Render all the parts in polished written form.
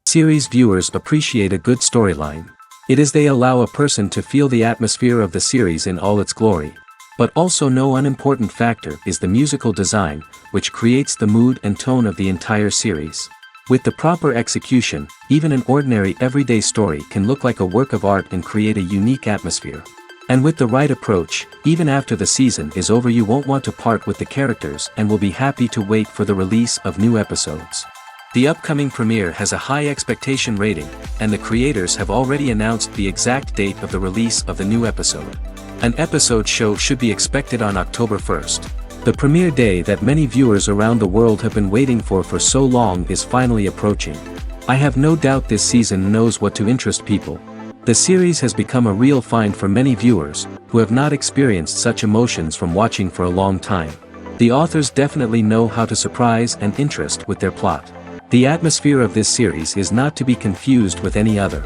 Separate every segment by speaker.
Speaker 1: Series viewers appreciate a good storyline. It is they allow a person to feel the atmosphere of the series in all its glory. But also no unimportant factor is the musical design, which creates the mood and tone of the entire series. With the proper execution, even an ordinary everyday story can look like a work of art and create a unique atmosphere. And with the right approach, even after the season is over you won't want to part with the characters and will be happy to wait for the release of new episodes. The upcoming premiere has a high expectation rating, and the creators have already announced the exact date of the release of the new episode. An episode show should be expected on October 1st. The premiere day that many viewers around the world have been waiting for so long is finally approaching. I have no doubt this season knows what to interest people. The series has become a real find for many viewers, who have not experienced such emotions from watching for a long time. The authors definitely know how to surprise and interest with their plot. The atmosphere of this series is not to be confused with any other.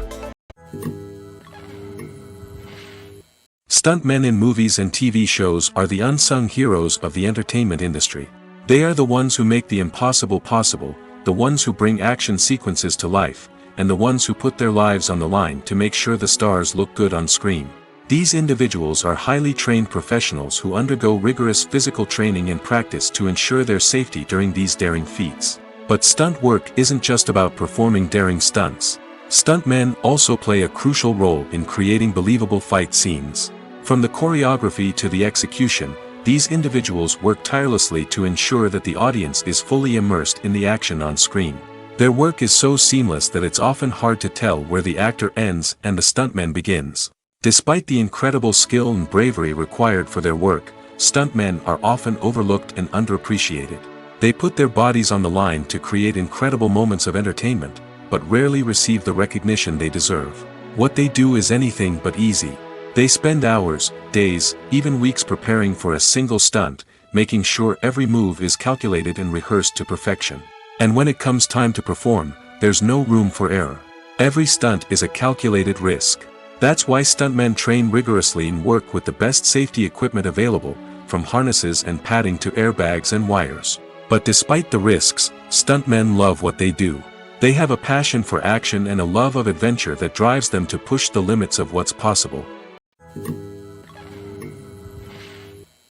Speaker 1: Stuntmen in movies and TV shows are the unsung heroes of the entertainment industry. They are the ones who make the impossible possible, the ones who bring action sequences to life, and the ones who put their lives on the line to make sure the stars look good on screen. These individuals are highly trained professionals who undergo rigorous physical training and practice to ensure their safety during these daring feats. But stunt work isn't just about performing daring stunts. Stuntmen also play a crucial role in creating believable fight scenes. From the choreography to the execution, these individuals work tirelessly to ensure that the audience is fully immersed in the action on screen. Their work is so seamless that it's often hard to tell where the actor ends and the stuntman begins. Despite the incredible skill and bravery required for their work, stuntmen are often overlooked and underappreciated. They put their bodies on the line to create incredible moments of entertainment, but rarely receive the recognition they deserve. What they do is anything but easy. They spend hours, days, even weeks preparing for a single stunt, making sure every move is calculated and rehearsed to perfection. And when it comes time to perform, there's no room for error. Every stunt is a calculated risk. That's why stuntmen train rigorously and work with the best safety equipment available, from harnesses and padding to airbags and wires. But despite the risks, stuntmen love what they do. They have a passion for action and a love of adventure that drives them to push the limits of what's possible.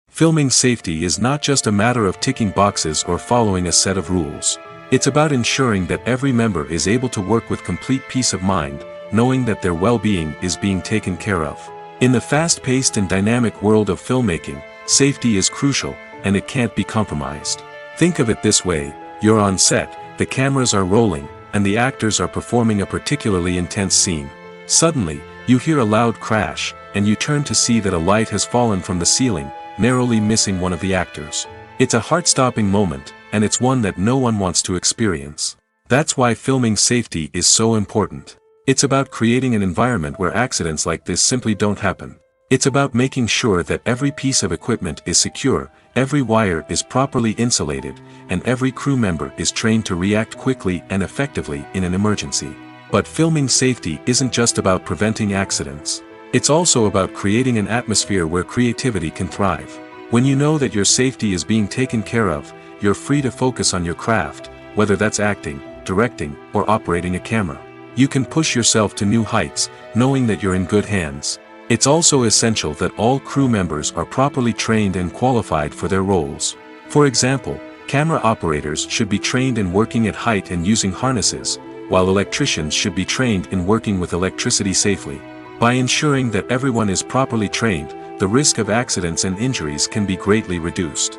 Speaker 1: Filming safety is not just a matter of ticking boxes or following a set of rules. It's about ensuring that every member is able to work with complete peace of mind, knowing that their well-being is being taken care of. In the fast-paced and dynamic world of filmmaking, safety is crucial, and it can't be compromised. Think of it this way: you're on set, the cameras are rolling, and the actors are performing a particularly intense scene. Suddenly, you hear a loud crash, and you turn to see that a light has fallen from the ceiling, narrowly missing one of the actors. It's a heart-stopping moment, and it's one that no one wants to experience. That's why filming safety is so important. It's about creating an environment where accidents like this simply don't happen. It's about making sure that every piece of equipment is secure, every wire is properly insulated, and every crew member is trained to react quickly and effectively in an emergency. But filming safety isn't just about preventing accidents. It's also about creating an atmosphere where creativity can thrive. When you know that your safety is being taken care of, you're free to focus on your craft, whether that's acting, directing, or operating a camera. You can push yourself to new heights, knowing that you're in good hands. It's also essential that all crew members are properly trained and qualified for their roles. For example, camera operators should be trained in working at height and using harnesses, while electricians should be trained in working with electricity safely. By ensuring that everyone is properly trained, the risk of accidents and injuries can be greatly reduced.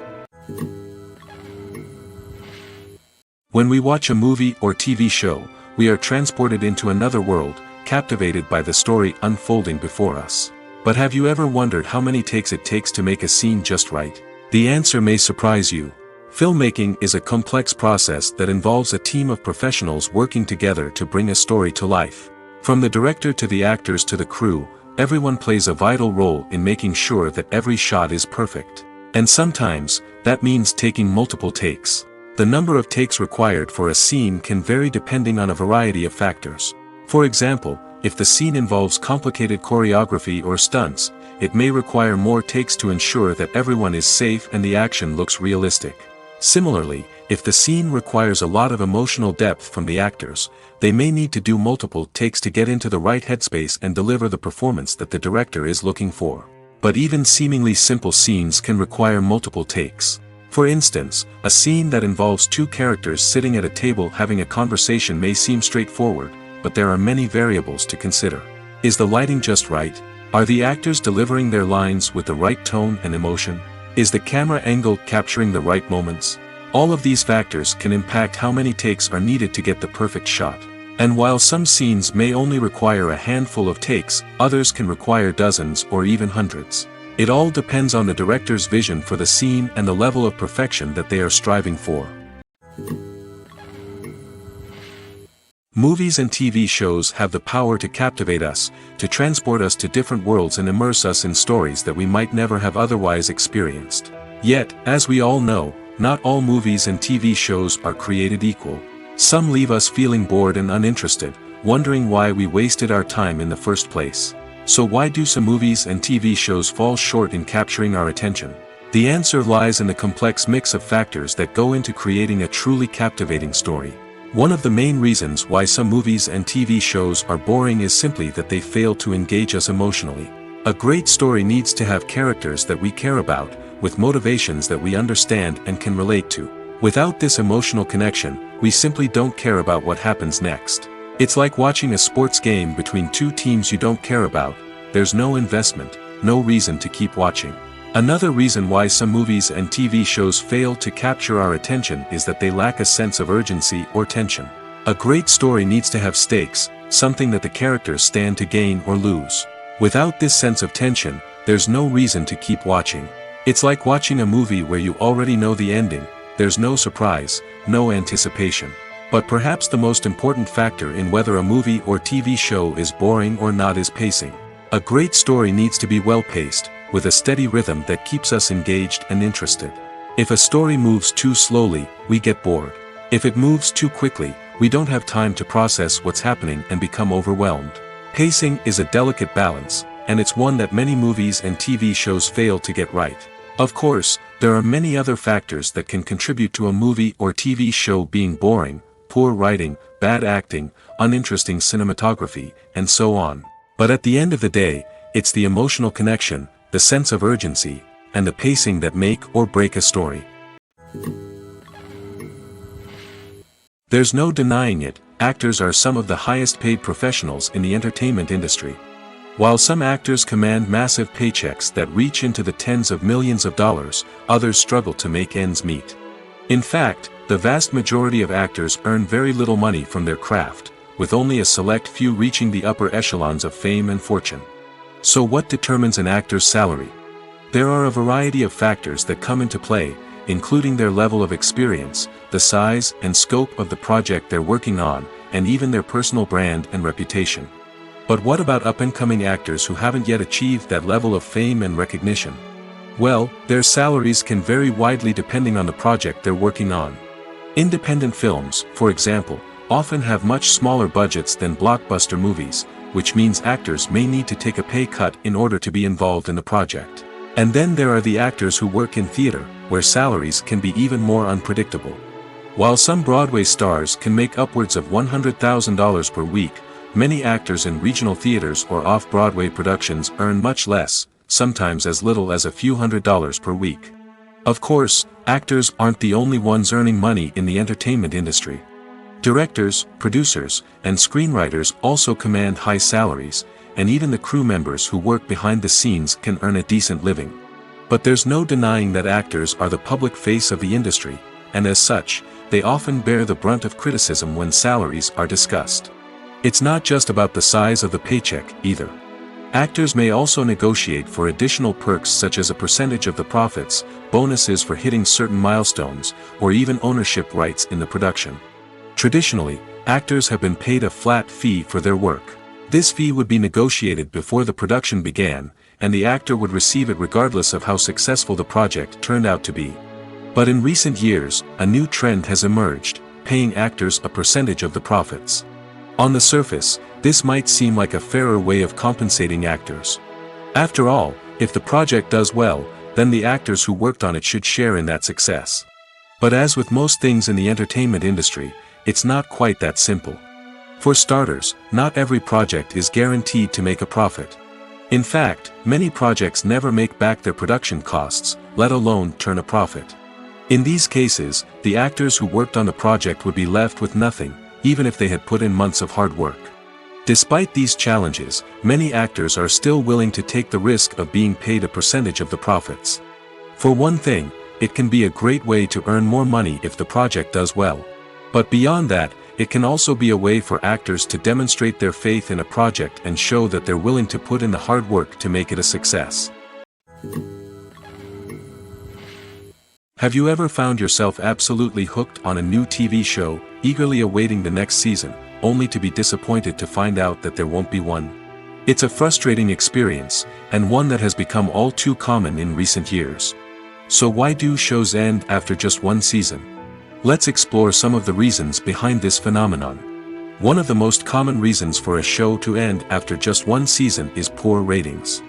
Speaker 1: When we watch a movie or TV show, we are transported into another world, captivated by the story unfolding before us. But have you ever wondered how many takes it takes to make a scene just right? The answer may surprise you. Filmmaking is a complex process that involves a team of professionals working together to bring a story to life. From the director to the actors to the crew, everyone plays a vital role in making sure that every shot is perfect. And sometimes, that means taking multiple takes. The number of takes required for a scene can vary depending on a variety of factors. For example, if the scene involves complicated choreography or stunts, it may require more takes to ensure that everyone is safe and the action looks realistic. Similarly, if the scene requires a lot of emotional depth from the actors, they may need to do multiple takes to get into the right headspace and deliver the performance that the director is looking for. But even seemingly simple scenes can require multiple takes. For instance, a scene that involves two characters sitting at a table having a conversation may seem straightforward, but there are many variables to consider. Is the lighting just right? Are the actors delivering their lines with the right tone and emotion? Is the camera angle capturing the right moments? All of these factors can impact how many takes are needed to get the perfect shot. And while some scenes may only require a handful of takes, others can require dozens or even hundreds. It all depends on the director's vision for the scene and the level of perfection that they are striving for. Movies and TV shows have the power to captivate us, to transport us to different worlds and immerse us in stories that we might never have otherwise experienced. Yet, as we all know, not all movies and TV shows are created equal. Some leave us feeling bored and uninterested, wondering why we wasted our time in the first place. So why do some movies and TV shows fall short in capturing our attention? The answer lies in the complex mix of factors that go into creating a truly captivating story. One of the main reasons why some movies and TV shows are boring is simply that they fail to engage us emotionally. A great story needs to have characters that we care about, with motivations that we understand and can relate to. Without this emotional connection, we simply don't care about what happens next. It's like watching a sports game between two teams you don't care about. There's no investment, no reason to keep watching. Another reason why some movies and TV shows fail to capture our attention is that they lack a sense of urgency or tension. A great story needs to have stakes, something that the characters stand to gain or lose. Without this sense of tension, there's no reason to keep watching. It's like watching a movie where you already know the ending. There's no surprise, no anticipation. But perhaps the most important factor in whether a movie or TV show is boring or not is pacing. A great story needs to be well-paced, with a steady rhythm that keeps us engaged and interested. If a story moves too slowly, we get bored. If it moves too quickly, we don't have time to process what's happening and become overwhelmed. Pacing is a delicate balance, and it's one that many movies and TV shows fail to get right. Of course, there are many other factors that can contribute to a movie or TV show being boring: poor writing, bad acting, uninteresting cinematography, and so on. But at the end of the day, it's the emotional connection, the sense of urgency, and the pacing that make or break a story. There's no denying it, actors are some of the highest paid professionals in the entertainment industry. While some actors command massive paychecks that reach into the tens of millions of dollars, others struggle to make ends meet. In fact, the vast majority of actors earn very little money from their craft, with only a select few reaching the upper echelons of fame and fortune. So what determines an actor's salary? There are a variety of factors that come into play, including their level of experience, the size and scope of the project they're working on, and even their personal brand and reputation. But what about up-and-coming actors who haven't yet achieved that level of fame and recognition? Well, their salaries can vary widely depending on the project they're working on. Independent films, for example, often have much smaller budgets than blockbuster movies, which means actors may need to take a pay cut in order to be involved in the project. And then there are the actors who work in theater, where salaries can be even more unpredictable. While some Broadway stars can make upwards of $100,000 per week, many actors in regional theaters or off-Broadway productions earn much less, sometimes as little as a few $100s per week. Of course, actors aren't the only ones earning money in the entertainment industry. Directors, producers, and screenwriters also command high salaries, and even the crew members who work behind the scenes can earn a decent living. But there's no denying that actors are the public face of the industry, and as such, they often bear the brunt of criticism when salaries are discussed. It's not just about the size of the paycheck, either. Actors may also negotiate for additional perks such as a percentage of the profits, bonuses for hitting certain milestones, or even ownership rights in the production. Traditionally, actors have been paid a flat fee for their work. This fee would be negotiated before the production began, and the actor would receive it regardless of how successful the project turned out to be. But in recent years, a new trend has emerged, paying actors a percentage of the profits. On the surface, this might seem like a fairer way of compensating actors. After all, if the project does well, then the actors who worked on it should share in that success. But as with most things in the entertainment industry, it's not quite that simple. For starters, not every project is guaranteed to make a profit. In fact, many projects never make back their production costs, let alone turn a profit. In these cases, the actors who worked on the project would be left with nothing, even if they had put in months of hard work. Despite these challenges, many actors are still willing to take the risk of being paid a percentage of the profits. For one thing, it can be a great way to earn more money if the project does well. But beyond that, it can also be a way for actors to demonstrate their faith in a project and show that they're willing to put in the hard work to make it a success. Have you ever found yourself absolutely hooked on a new TV show, eagerly awaiting the next season, only to be disappointed to find out that there won't be one? It's a frustrating experience, and one that has become all too common in recent years. So why do shows end after just one season? Let's explore some of the reasons behind this phenomenon. One of the most common reasons for a show to end after just one season is poor ratings.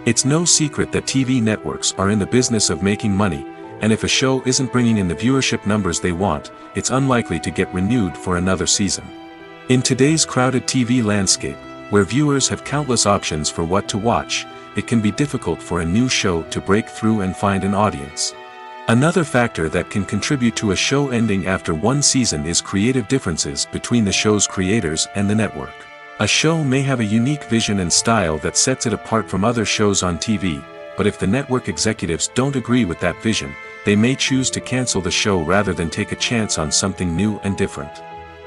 Speaker 1: It's no secret that TV networks are in the business of making money, and if a show isn't bringing in the viewership numbers they want, it's unlikely to get renewed for another season. In today's crowded TV landscape, where viewers have countless options for what to watch, it can be difficult for a new show to break through and find an audience. Another factor that can contribute to a show ending after one season is creative differences between the show's creators and the network. A show may have a unique vision and style that sets it apart from other shows on TV, but if the network executives don't agree with that vision, they may choose to cancel the show rather than take a chance on something new and different.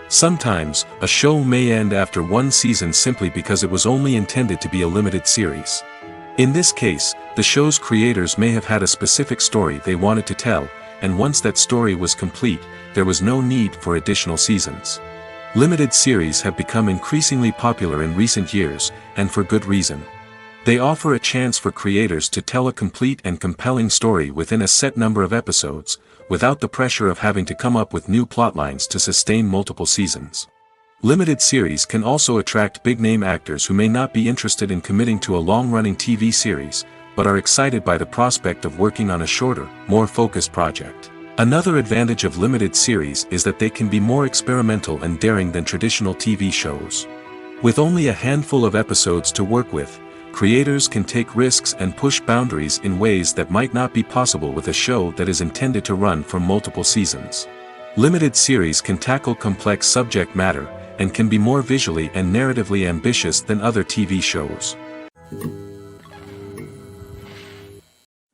Speaker 1: Sometimes, a show may end after one season simply because it was only intended to be a limited series. In this case, the show's creators may have had a specific story they wanted to tell, and once that story was complete, there was no need for additional seasons. Limited series have become increasingly popular in recent years, and for good reason. They offer a chance for creators to tell a complete and compelling story within a set number of episodes, without the pressure of having to come up with new plotlines to sustain multiple seasons. Limited series can also attract big-name actors who may not be interested in committing to a long-running TV series, but are excited by the prospect of working on a shorter, more focused project. Another advantage of limited series is that they can be more experimental and daring than traditional TV shows. With only a handful of episodes to work with, creators can take risks and push boundaries in ways that might not be possible with a show that is intended to run for multiple seasons. Limited series can tackle complex subject matter, and can be more visually and narratively ambitious than other TV shows.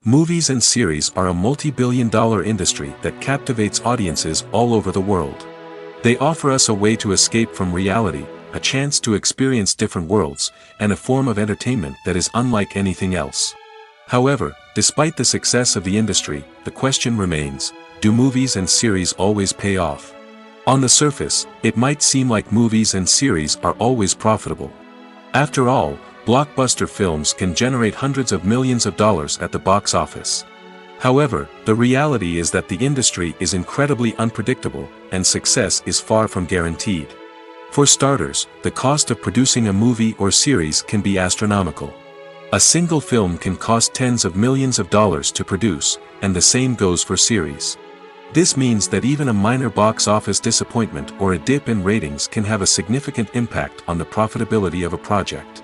Speaker 1: Movies and series are a multi-billion-dollar industry that captivates audiences all over the world. They offer us a way to escape from reality, a chance to experience different worlds, and a form of entertainment that is unlike anything else. However, despite the success of the industry, the question remains, do movies and series always pay off? On the surface, it might seem like movies and series are always profitable. After all, blockbuster films can generate hundreds of millions of dollars at the box office. However, the reality is that the industry is incredibly unpredictable, and success is far from guaranteed. For starters, the cost of producing a movie or series can be astronomical. A single film can cost tens of millions of dollars to produce, and the same goes for series. This means that even a minor box office disappointment or a dip in ratings can have a significant impact on the profitability of a project.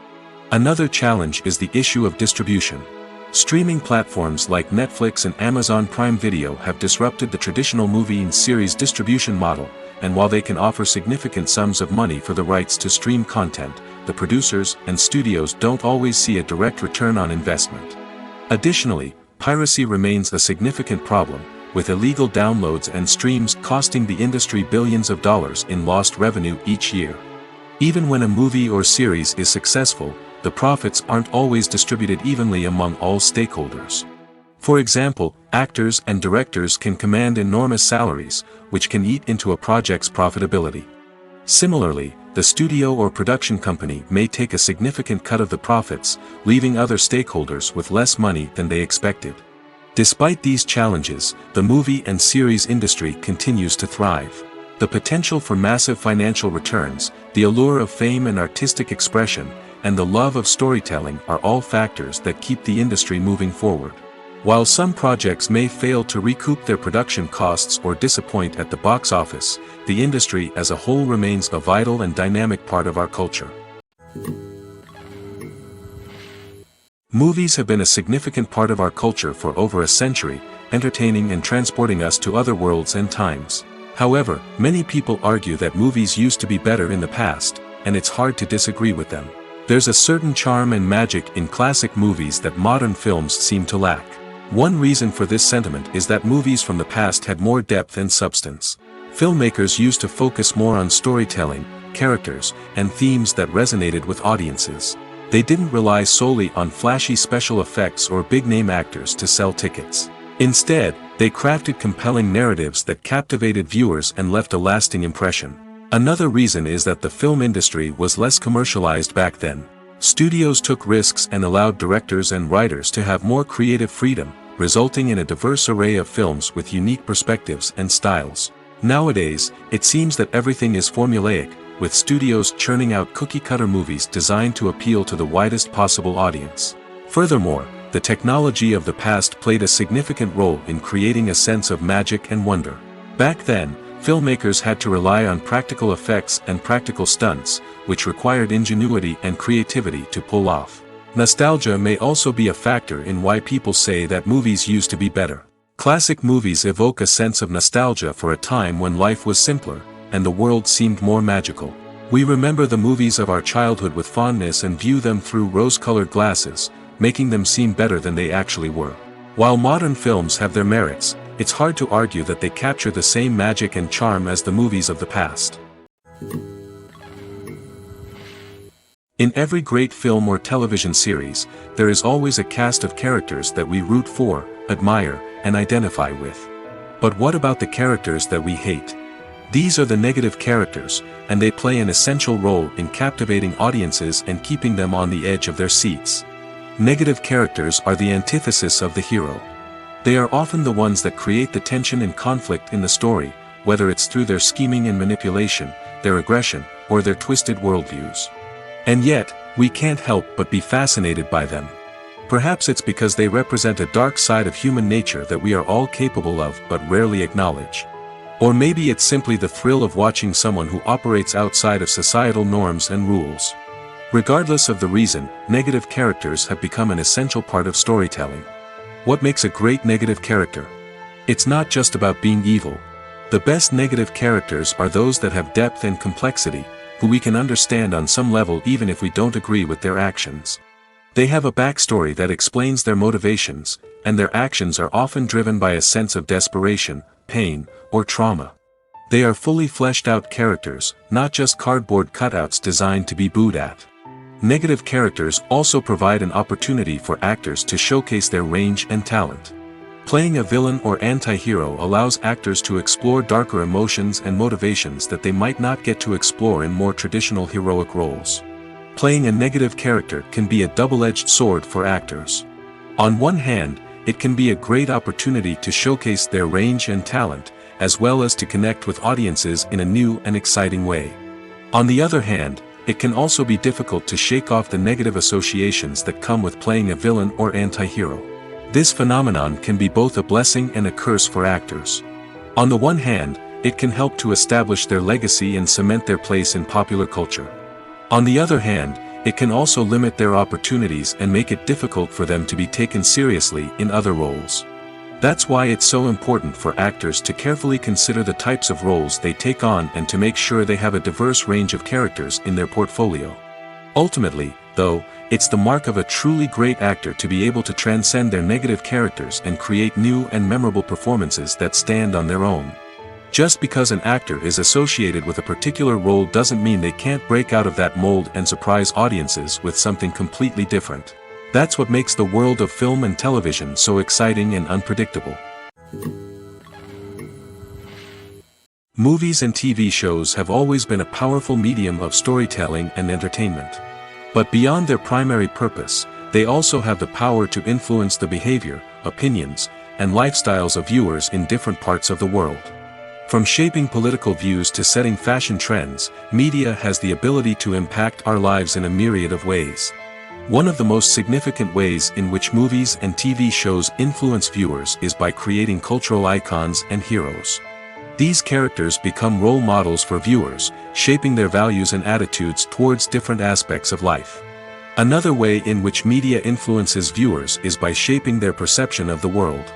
Speaker 1: Another challenge is the issue of distribution. Streaming platforms like Netflix and Amazon Prime Video have disrupted the traditional movie and series distribution model, and while they can offer significant sums of money for the rights to stream content, the producers and studios don't always see a direct return on investment. Additionally, piracy remains a significant problem, with illegal downloads and streams costing the industry billions of dollars in lost revenue each year. Even when a movie or series is successful, the profits aren't always distributed evenly among all stakeholders. For example, actors and directors can command enormous salaries, which can eat into a project's profitability. Similarly, the studio or production company may take a significant cut of the profits, leaving other stakeholders with less money than they expected. Despite these challenges, the movie and series industry continues to thrive. The potential for massive financial returns, the allure of fame and artistic expression, and the love of storytelling are all factors that keep the industry moving forward. While some projects may fail to recoup their production costs or disappoint at the box office, the industry as a whole remains a vital and dynamic part of our culture. Movies have been a significant part of our culture for over a century, entertaining and transporting us to other worlds and times. However, many people argue that movies used to be better in the past, and it's hard to disagree with them. There's a certain charm and magic in classic movies that modern films seem to lack. One reason for this sentiment is that movies from the past had more depth and substance. Filmmakers used to focus more on storytelling, characters, and themes that resonated with audiences. They didn't rely solely on flashy special effects or big-name actors to sell tickets. Instead, they crafted compelling narratives that captivated viewers and left a lasting impression. Another reason is that the film industry was less commercialized back then. Studios took risks and allowed directors and writers to have more creative freedom, resulting in a diverse array of films with unique perspectives and styles. Nowadays, it seems that everything is formulaic, with studios churning out cookie-cutter movies designed to appeal to the widest possible audience. Furthermore, the technology of the past played a significant role in creating a sense of magic and wonder. Back then, filmmakers had to rely on practical effects and practical stunts, which required ingenuity and creativity to pull off. Nostalgia may also be a factor in why people say that movies used to be better. Classic movies evoke a sense of nostalgia for a time when life was simpler, and the world seemed more magical. We remember the movies of our childhood with fondness and view them through rose-colored glasses, making them seem better than they actually were. While modern films have their merits, it's hard to argue that they capture the same magic and charm as the movies of the past. In every great film or television series, there is always a cast of characters that we root for, admire, and identify with. But what about the characters that we hate? These are the negative characters, and they play an essential role in captivating audiences and keeping them on the edge of their seats. Negative characters are the antithesis of the hero. They are often the ones that create the tension and conflict in the story, whether it's through their scheming and manipulation, their aggression, or their twisted worldviews. And yet, we can't help but be fascinated by them. Perhaps it's because they represent a dark side of human nature that we are all capable of but rarely acknowledge. Or maybe it's simply the thrill of watching someone who operates outside of societal norms and rules. Regardless of the reason, negative characters have become an essential part of storytelling. What makes a great negative character? It's not just about being evil. The best negative characters are those that have depth and complexity, who we can understand on some level even if we don't agree with their actions. They have a backstory that explains their motivations, and their actions are often driven by a sense of desperation, pain, or trauma. They are fully fleshed out characters, not just cardboard cutouts designed to be booed at. Negative characters also provide an opportunity for actors to showcase their range and talent. Playing a villain or anti-hero allows actors to explore darker emotions and motivations that they might not get to explore in more traditional heroic roles. Playing a negative character can be a double-edged sword for actors. On one hand, it can be a great opportunity to showcase their range and talent, as well as to connect with audiences in a new and exciting way. On the other hand, it can also be difficult to shake off the negative associations that come with playing a villain or anti-hero. This phenomenon can be both a blessing and a curse for actors. On the one hand, it can help to establish their legacy and cement their place in popular culture. On the other hand, it can also limit their opportunities and make it difficult for them to be taken seriously in other roles. That's why it's so important for actors to carefully consider the types of roles they take on and to make sure they have a diverse range of characters in their portfolio. Ultimately, though, it's the mark of a truly great actor to be able to transcend their negative characters and create new and memorable performances that stand on their own. Just because an actor is associated with a particular role doesn't mean they can't break out of that mold and surprise audiences with something completely different. That's what makes the world of film and television so exciting and unpredictable. Movies and TV shows have always been a powerful medium of storytelling and entertainment. But beyond their primary purpose, they also have the power to influence the behavior, opinions, and lifestyles of viewers in different parts of the world. From shaping political views to setting fashion trends, media has the ability to impact our lives in a myriad of ways. One of the most significant ways in which movies and TV shows influence viewers is by creating cultural icons and heroes. These characters become role models for viewers, shaping their values and attitudes towards different aspects of life. Another way in which media influences viewers is by shaping their perception of the world.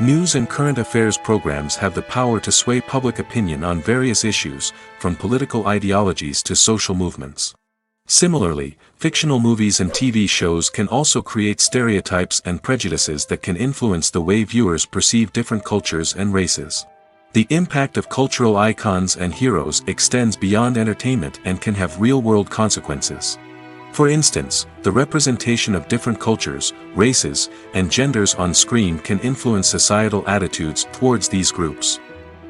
Speaker 1: News and current affairs programs have the power to sway public opinion on various issues, from political ideologies to social movements. Similarly, fictional movies and TV shows can also create stereotypes and prejudices that can influence the way viewers perceive different cultures and races. The impact of cultural icons and heroes extends beyond entertainment and can have real-world consequences. For instance, the representation of different cultures, races, and genders on screen can influence societal attitudes towards these groups.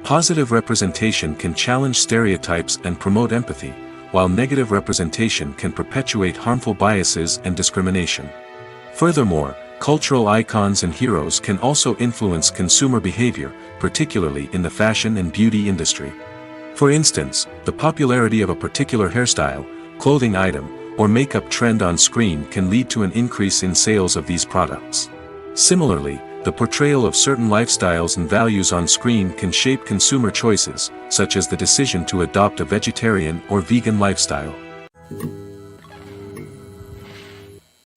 Speaker 1: Positive representation can challenge stereotypes and promote empathy, while negative representation can perpetuate harmful biases and discrimination. Furthermore, cultural icons and heroes can also influence consumer behavior, particularly in the fashion and beauty industry. For instance, the popularity of a particular hairstyle, clothing item, or makeup trend on screen can lead to an increase in sales of these products. Similarly, the portrayal of certain lifestyles and values on screen can shape consumer choices, such as the decision to adopt a vegetarian or vegan lifestyle.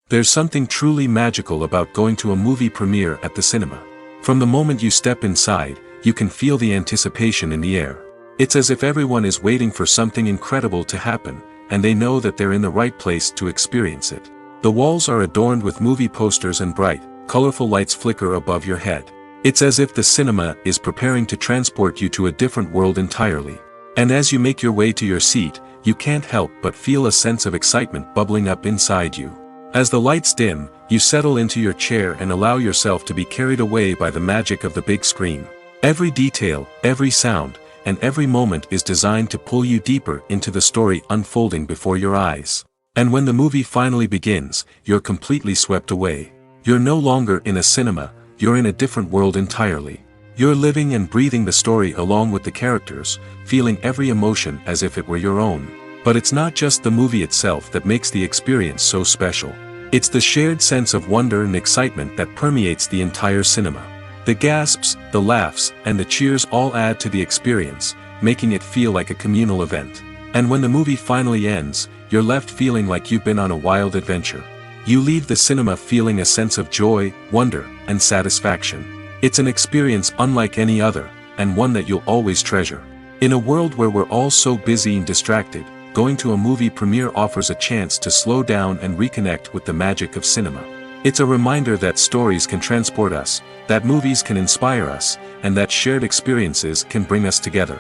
Speaker 1: There's something truly magical about going to a movie premiere at the cinema. From the moment you step inside, you can feel the anticipation in the air. It's as if everyone is waiting for something incredible to happen, and they know that they're in the right place to experience it. The walls are adorned with movie posters and bright, colorful lights flicker above your head. It's as if the cinema is preparing to transport you to a different world entirely. And as you make your way to your seat, you can't help but feel a sense of excitement bubbling up inside you. As the lights dim, you settle into your chair and allow yourself to be carried away by the magic of the big screen. Every detail, every sound, and every moment is designed to pull you deeper into the story unfolding before your eyes. And when the movie finally begins, you're completely swept away. You're no longer in a cinema, you're in a different world entirely. You're living and breathing the story along with the characters, feeling every emotion as if it were your own. But it's not just the movie itself that makes the experience so special. It's the shared sense of wonder and excitement that permeates the entire cinema. The gasps, the laughs, and the cheers all add to the experience, making it feel like a communal event. And when the movie finally ends, you're left feeling like you've been on a wild adventure. You leave the cinema feeling a sense of joy, wonder, and satisfaction. It's an experience unlike any other, and one that you'll always treasure. In a world where we're all so busy and distracted, going to a movie premiere offers a chance to slow down and reconnect with the magic of cinema. It's a reminder that stories can transport us, that movies can inspire us, and that shared experiences can bring us together.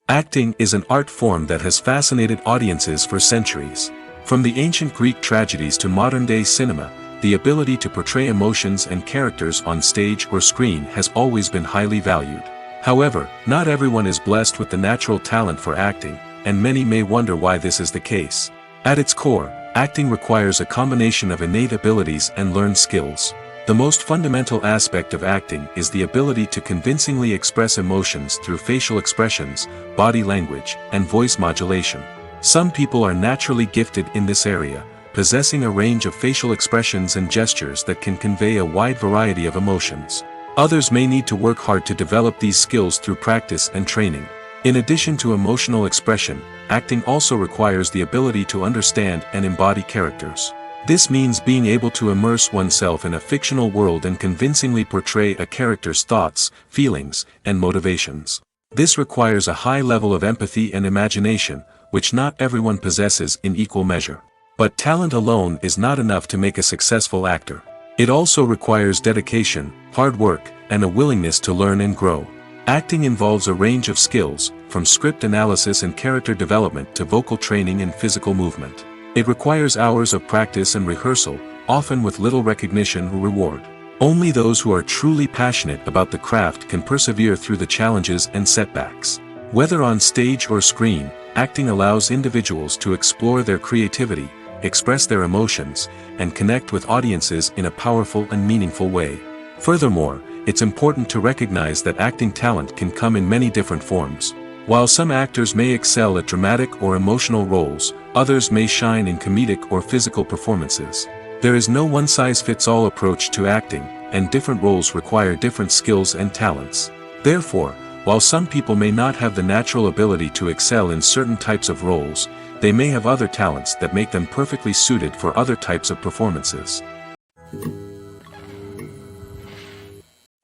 Speaker 1: Acting is an art form that has fascinated audiences for centuries. From the ancient Greek tragedies to modern-day cinema, the ability to portray emotions and characters on stage or screen has always been highly valued. However, not everyone is blessed with the natural talent for acting, and many may wonder why this is the case. At its core, acting requires a combination of innate abilities and learned skills. The most fundamental aspect of acting is the ability to convincingly express emotions through facial expressions, body language, and voice modulation. Some people are naturally gifted in this area, possessing a range of facial expressions and gestures that can convey a wide variety of emotions. Others may need to work hard to develop these skills through practice and training. In addition to emotional expression, acting also requires the ability to understand and embody characters. This means being able to immerse oneself in a fictional world and convincingly portray a character's thoughts, feelings, and motivations. This requires a high level of empathy and imagination, which not everyone possesses in equal measure. But talent alone is not enough to make a successful actor. It also requires dedication, hard work, and a willingness to learn and grow. Acting involves a range of skills, from script analysis and character development to vocal training and physical movement. It requires hours of practice and rehearsal, often with little recognition or reward. Only those who are truly passionate about the craft can persevere through the challenges and setbacks. Whether on stage or screen, acting allows individuals to explore their creativity, express their emotions, and connect with audiences in a powerful and meaningful way. Furthermore, it's important to recognize that acting talent can come in many different forms. While some actors may excel at dramatic or emotional roles, others may shine in comedic or physical performances. There is no one-size-fits-all approach to acting, and different roles require different skills and talents. Therefore, while some people may not have the natural ability to excel in certain types of roles, they may have other talents that make them perfectly suited for other types of performances.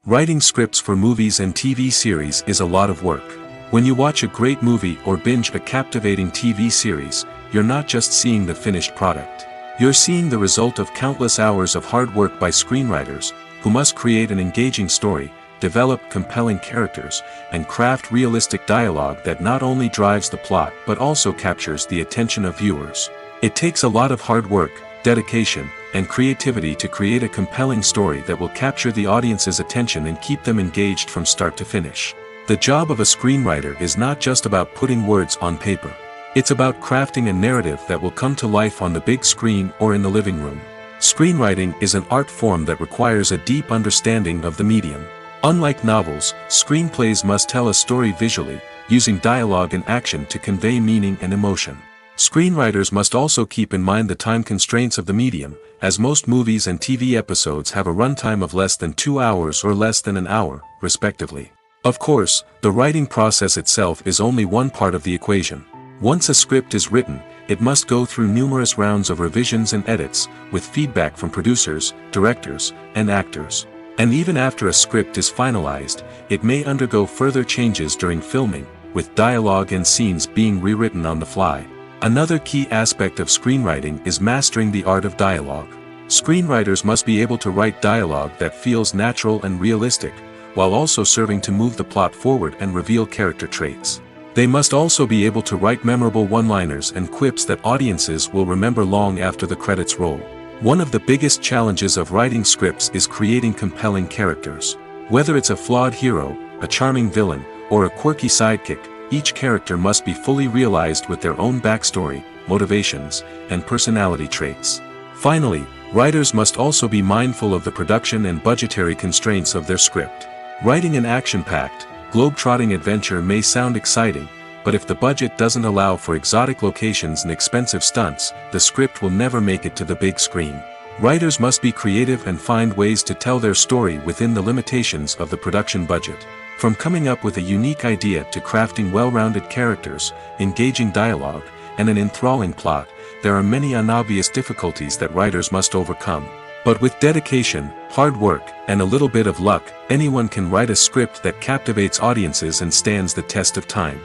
Speaker 1: Writing scripts for movies and TV series is a lot of work. When you watch a great movie or binge a captivating TV series, you're not just seeing the finished product. You're seeing the result of countless hours of hard work by screenwriters, who must create an engaging story, develop compelling characters, and craft realistic dialogue that not only drives the plot but also captures the attention of viewers. It takes a lot of hard work, dedication, and creativity to create a compelling story that will capture the audience's attention and keep them engaged from start to finish. The job of a screenwriter is not just about putting words on paper. It's about crafting a narrative that will come to life on the big screen or in the living room. Screenwriting is an art form that requires a deep understanding of the medium. Unlike novels, screenplays must tell a story visually, using dialogue and action to convey meaning and emotion. Screenwriters must also keep in mind the time constraints of the medium, as most movies and TV episodes have a runtime of less than 2 hours or less than an hour, respectively. Of course, the writing process itself is only one part of the equation. Once a script is written, it must go through numerous rounds of revisions and edits, with feedback from producers, directors, and actors. And even after a script is finalized, it may undergo further changes during filming, with dialogue and scenes being rewritten on the fly. Another key aspect of screenwriting is mastering the art of dialogue. Screenwriters must be able to write dialogue that feels natural and realistic, while also serving to move the plot forward and reveal character traits. They must also be able to write memorable one-liners and quips that audiences will remember long after the credits roll. One of the biggest challenges of writing scripts is creating compelling characters. Whether it's a flawed hero, a charming villain, or a quirky sidekick, each character must be fully realized with their own backstory, motivations, and personality traits. Finally, writers must also be mindful of the production and budgetary constraints of their script. Writing an action-packed, globe-trotting adventure may sound exciting, but if the budget doesn't allow for exotic locations and expensive stunts, the script will never make it to the big screen. Writers must be creative and find ways to tell their story within the limitations of the production budget. From coming up with a unique idea to crafting well-rounded characters, engaging dialogue, and an enthralling plot, there are many unobvious difficulties that writers must overcome. But with dedication, hard work, and a little bit of luck, anyone can write a script that captivates audiences and stands the test of time.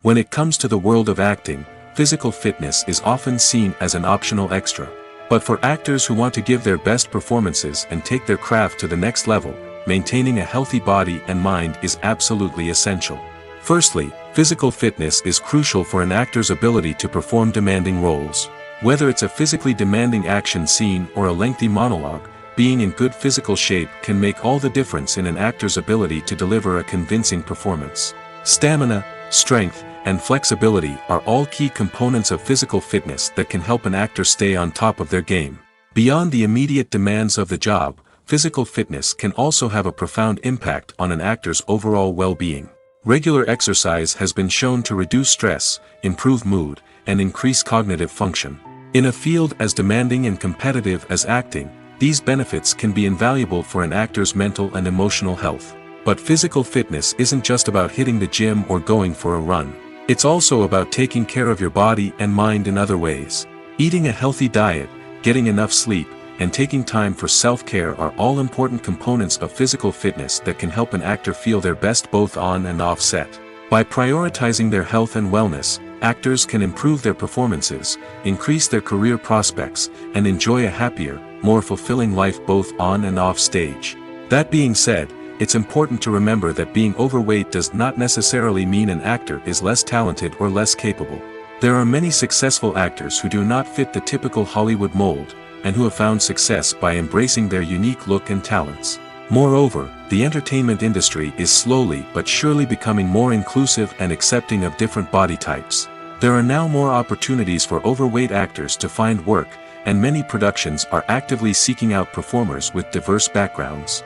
Speaker 1: When it comes to the world of acting, physical fitness is often seen as an optional extra. But for actors who want to give their best performances and take their craft to the next level, maintaining a healthy body and mind is absolutely essential. Firstly, physical fitness is crucial for an actor's ability to perform demanding roles. Whether it's a physically demanding action scene or a lengthy monologue, being in good physical shape can make all the difference in an actor's ability to deliver a convincing performance. Stamina, strength, and flexibility are all key components of physical fitness that can help an actor stay on top of their game. Beyond the immediate demands of the job, physical fitness can also have a profound impact on an actor's overall well-being. Regular exercise has been shown to reduce stress, improve mood, and increase cognitive function. In a field as demanding and competitive as acting, these benefits can be invaluable for an actor's mental and emotional health. But physical fitness isn't just about hitting the gym or going for a run. It's also about taking care of your body and mind in other ways. Eating a healthy diet, getting enough sleep, and taking time for self-care are all important components of physical fitness that can help an actor feel their best both on and off set. By prioritizing their health and wellness, actors can improve their performances, increase their career prospects, and enjoy a happier, more fulfilling life both on and off stage. That being said, it's important to remember that being overweight does not necessarily mean an actor is less talented or less capable. There are many successful actors who do not fit the typical Hollywood mold, and who have found success by embracing their unique look and talents. Moreover, the entertainment industry is slowly but surely becoming more inclusive and accepting of different body types. There are now more opportunities for overweight actors to find work, and many productions are actively seeking out performers with diverse backgrounds.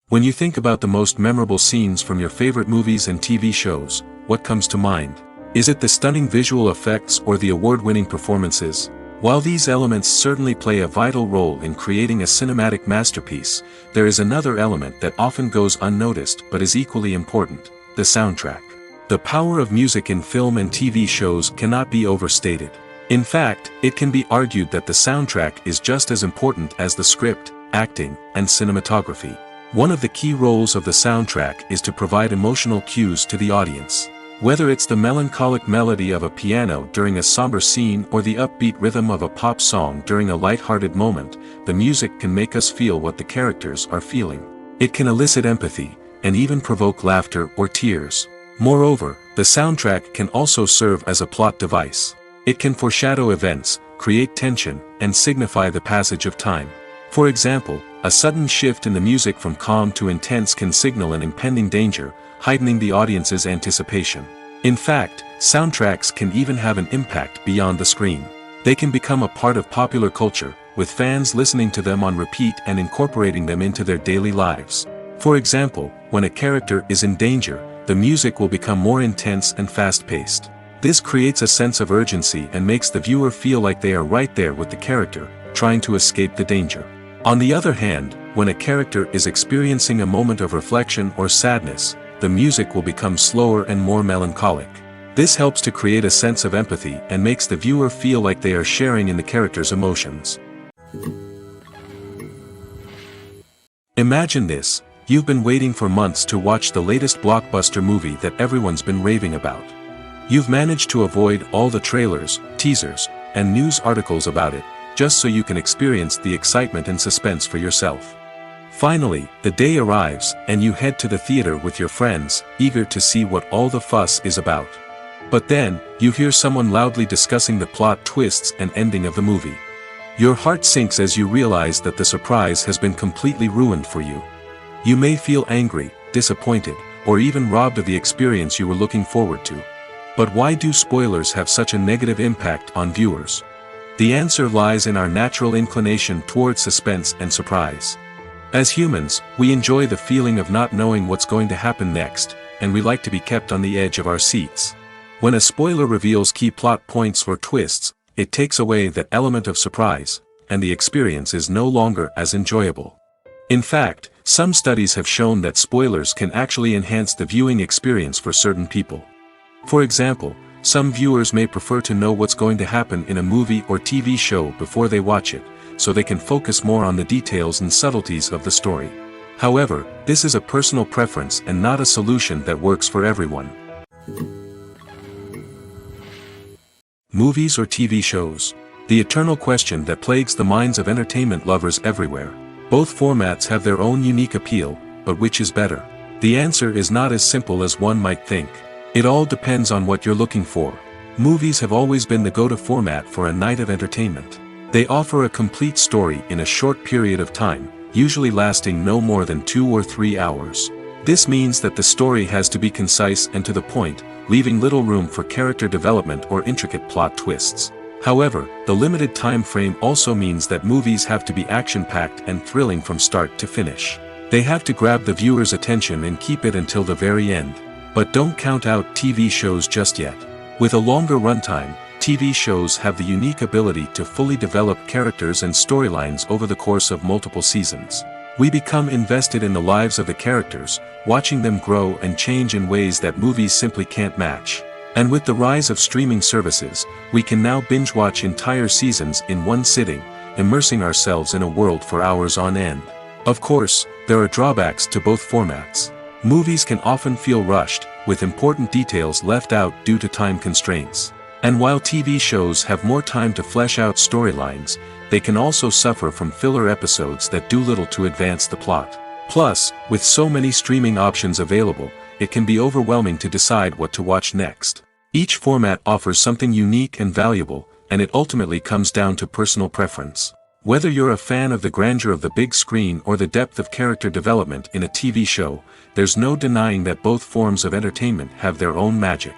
Speaker 1: When you think about the most memorable scenes from your favorite movies and TV shows, what comes to mind? Is it the stunning visual effects or the award-winning performances? While these elements certainly play a vital role in creating a cinematic masterpiece, there is another element that often goes unnoticed but is equally important: the soundtrack. The power of music in film and TV shows cannot be overstated. In fact, it can be argued that the soundtrack is just as important as the script, acting, and cinematography. One of the key roles of the soundtrack is to provide emotional cues to the audience. Whether it's the melancholic melody of a piano during a somber scene or the upbeat rhythm of a pop song during a light-hearted moment, the music can make us feel what the characters are feeling. It can elicit empathy, and even provoke laughter or tears. Moreover, the soundtrack can also serve as a plot device. It can foreshadow events, create tension, and signify the passage of time. For example, a sudden shift in the music from calm to intense can signal an impending danger, heightening the audience's anticipation. In fact, soundtracks can even have an impact beyond the screen. They can become a part of popular culture, with fans listening to them on repeat and incorporating them into their daily lives. For example, when a character is in danger, the music will become more intense and fast-paced. This creates a sense of urgency and makes the viewer feel like they are right there with the character, trying to escape the danger. On the other hand, when a character is experiencing a moment of reflection or sadness, the music will become slower and more melancholic. This helps to create a sense of empathy and makes the viewer feel like they are sharing in the character's emotions. Imagine this: you've been waiting for months to watch the latest blockbuster movie that everyone's been raving about. You've managed to avoid all the trailers, teasers, and news articles about it, just so you can experience the excitement and suspense for yourself. Finally, the day arrives, and you head to the theater with your friends, eager to see what all the fuss is about. But then, you hear someone loudly discussing the plot twists and ending of the movie. Your heart sinks as you realize that the surprise has been completely ruined for you. You may feel angry, disappointed, or even robbed of the experience you were looking forward to. But why do spoilers have such a negative impact on viewers? The answer lies in our natural inclination towards suspense and surprise. As humans, we enjoy the feeling of not knowing what's going to happen next, and we like to be kept on the edge of our seats. When a spoiler reveals key plot points or twists, it takes away that element of surprise, and the experience is no longer as enjoyable. In fact, some studies have shown that spoilers can actually enhance the viewing experience for certain people. For example, some viewers may prefer to know what's going to happen in a movie or TV show before they watch it, so they can focus more on the details and subtleties of the story. However, this is a personal preference and not a solution that works for everyone. Movies or TV shows? The eternal question that plagues the minds of entertainment lovers everywhere. Both formats have their own unique appeal, but which is better? The answer is not as simple as one might think. It all depends on what you're looking for. Movies have always been the go-to format for a night of entertainment. They offer a complete story in a short period of time, usually lasting no more than 2 or 3 hours. This means that the story has to be concise and to the point, leaving little room for character development or intricate plot twists. However, the limited time frame also means that movies have to be action-packed and thrilling from start to finish. They have to grab the viewer's attention and keep it until the very end. But don't count out TV shows just yet. With a longer runtime, TV shows have the unique ability to fully develop characters and storylines over the course of multiple seasons. We become invested in the lives of the characters, watching them grow and change in ways that movies simply can't match. And with the rise of streaming services, we can now binge-watch entire seasons in one sitting, immersing ourselves in a world for hours on end. Of course, there are drawbacks to both formats. Movies can often feel rushed, with important details left out due to time constraints. And while TV shows have more time to flesh out storylines, they can also suffer from filler episodes that do little to advance the plot. Plus, with so many streaming options available, it can be overwhelming to decide what to watch next. Each format offers something unique and valuable, and it ultimately comes down to personal preference. Whether you're a fan of the grandeur of the big screen or the depth of character development in a TV show, there's no denying that both forms of entertainment have their own magic.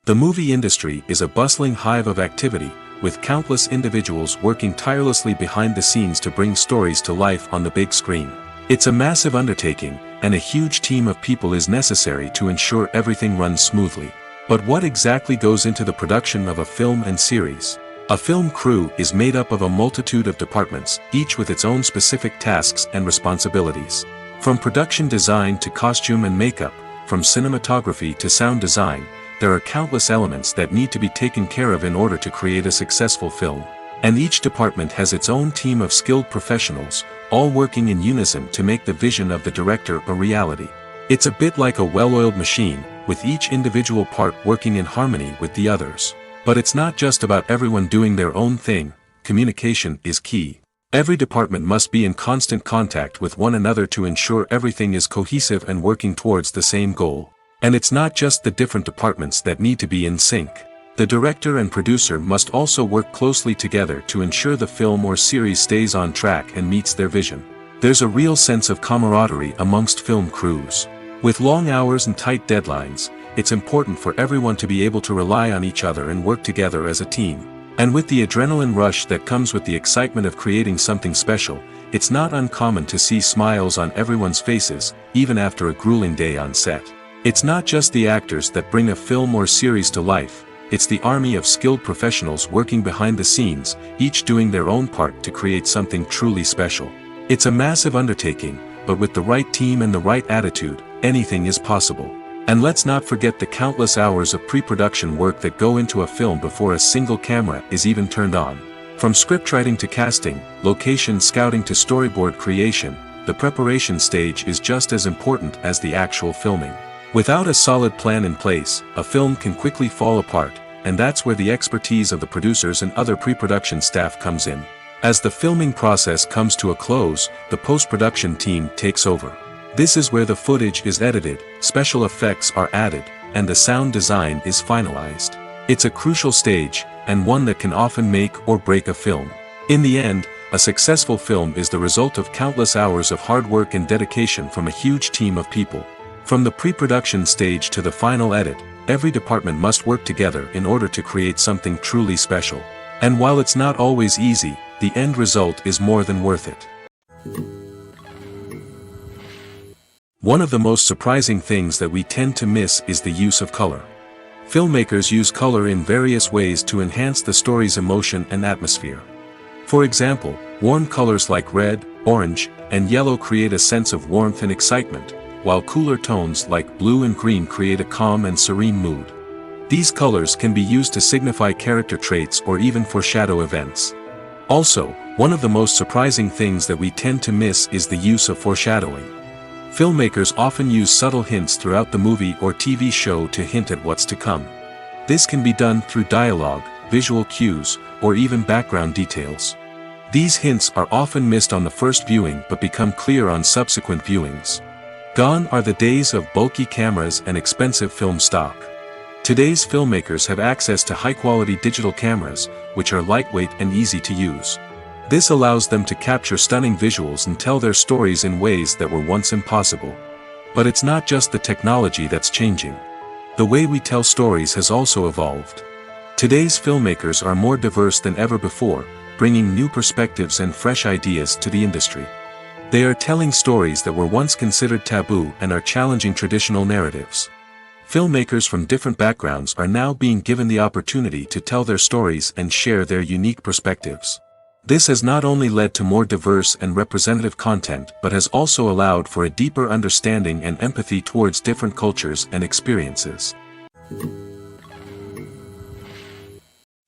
Speaker 1: The movie industry is a bustling hive of activity, with countless individuals working tirelessly behind the scenes to bring stories to life on the big screen. It's a massive undertaking, and a huge team of people is necessary to ensure everything runs smoothly. But what exactly goes into the production of a film and series? A film crew is made up of a multitude of departments, each with its own specific tasks and responsibilities. From production design to costume and makeup, from cinematography to sound design, there are countless elements that need to be taken care of in order to create a successful film. And each department has its own team of skilled professionals, all working in unison to make the vision of the director a reality. It's a bit like a well-oiled machine, with each individual part working in harmony with the others. But it's not just about everyone doing their own thing. Communication is key. Every department must be in constant contact with one another to ensure everything is cohesive and working towards the same goal. And it's not just the different departments that need to be in sync. The director and producer must also work closely together to ensure the film or series stays on track and meets their vision. There's a real sense of camaraderie amongst film crews. With long hours and tight deadlines, it's important for everyone to be able to rely on each other and work together as a team. And with the adrenaline rush that comes with the excitement of creating something special, it's not uncommon to see smiles on everyone's faces, even after a grueling day on set. It's not just the actors that bring a film or series to life, it's the army of skilled professionals working behind the scenes, each doing their own part to create something truly special. It's a massive undertaking, but with the right team and the right attitude, anything is possible. And let's not forget the countless hours of pre-production work that go into a film before a single camera is even turned on. From scriptwriting to casting, location scouting to storyboard creation, the preparation stage is just as important as the actual filming. Without a solid plan in place, a film can quickly fall apart, and that's where the expertise of the producers and other pre-production staff comes in. As the filming process comes to a close, the post-production team takes over. This is where the footage is edited, special effects are added, and the sound design is finalized. It's a crucial stage, and one that can often make or break a film. In the end, a successful film is the result of countless hours of hard work and dedication from a huge team of people. From the pre-production stage to the final edit, every department must work together in order to create something truly special. And while it's not always easy, the end result is more than worth it. One of the most surprising things that we tend to miss is the use of color. Filmmakers use color in various ways to enhance the story's emotion and atmosphere. For example, warm colors like red, orange, and yellow create a sense of warmth and excitement, while cooler tones like blue and green create a calm and serene mood. These colors can be used to signify character traits or even foreshadow events. Also, one of the most surprising things that we tend to miss is the use of foreshadowing. Filmmakers often use subtle hints throughout the movie or TV show to hint at what's to come. This can be done through dialogue, visual cues, or even background details. These hints are often missed on the first viewing but become clear on subsequent viewings. Gone are the days of bulky cameras and expensive film stock. Today's filmmakers have access to high-quality digital cameras, which are lightweight and easy to use. This allows them to capture stunning visuals and tell their stories in ways that were once impossible. But it's not just the technology that's changing. The way we tell stories has also evolved. Today's filmmakers are more diverse than ever before, bringing new perspectives and fresh ideas to the industry. They are telling stories that were once considered taboo and are challenging traditional narratives. Filmmakers from different backgrounds are now being given the opportunity to tell their stories and share their unique perspectives. This has not only led to more diverse and representative content but has also allowed for a deeper understanding and empathy towards different cultures and experiences.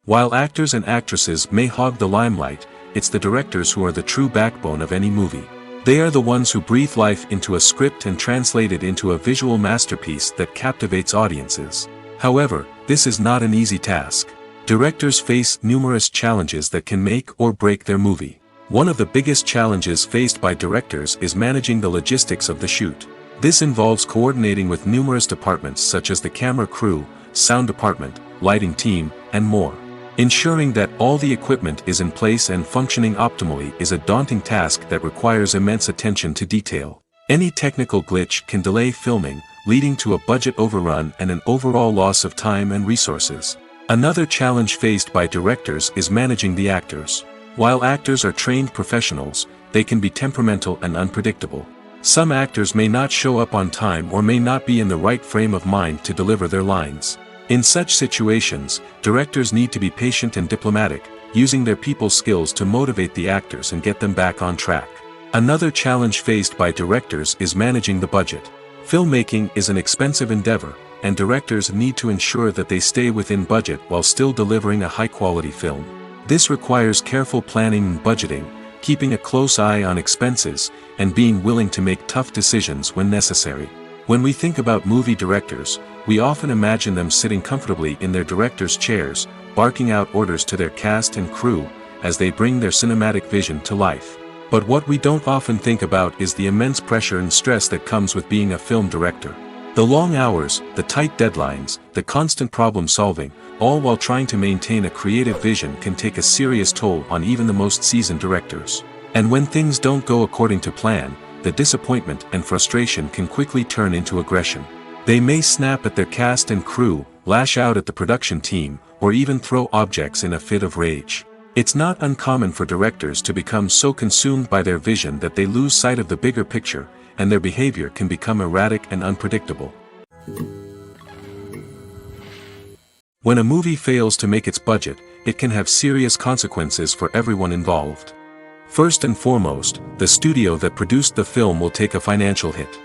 Speaker 1: While actors and actresses may hog the limelight, it's the directors who are the true backbone of any movie. They are the ones who breathe life into a script and translate it into a visual masterpiece that captivates audiences. However, this is not an easy task. Directors face numerous challenges that can make or break their movie. One of the biggest challenges faced by directors is managing the logistics of the shoot. This involves coordinating with numerous departments such as the camera crew, sound department, lighting team, and more. Ensuring that all the equipment is in place and functioning optimally is a daunting task that requires immense attention to detail. Any technical glitch can delay filming, leading to a budget overrun and an overall loss of time and resources. Another challenge faced by directors is managing the actors. While actors are trained professionals, they can be temperamental and unpredictable. Some actors may not show up on time or may not be in the right frame of mind to deliver their lines. In such situations, directors need to be patient and diplomatic, using their people skills to motivate the actors and get them back on track. Another challenge faced by directors is managing the budget. Filmmaking is an expensive endeavor, and directors need to ensure that they stay within budget while still delivering a high-quality film. This requires careful planning and budgeting, keeping a close eye on expenses, and being willing to make tough decisions when necessary. When we think about movie directors, we often imagine them sitting comfortably in their director's chairs, barking out orders to their cast and crew, as they bring their cinematic vision to life. But what we don't often think about is the immense pressure and stress that comes with being a film director. The long hours, the tight deadlines, the constant problem solving, all while trying to maintain a creative vision can take a serious toll on even the most seasoned directors. And when things don't go according to plan, the disappointment and frustration can quickly turn into aggression. They may snap at their cast and crew, lash out at the production team, or even throw objects in a fit of rage. It's not uncommon for directors to become so consumed by their vision that they lose sight of the bigger picture, and their behavior can become erratic and unpredictable. When a movie fails to make its budget, it can have serious consequences for everyone involved. First and foremost, the studio that produced the film will take a financial hit.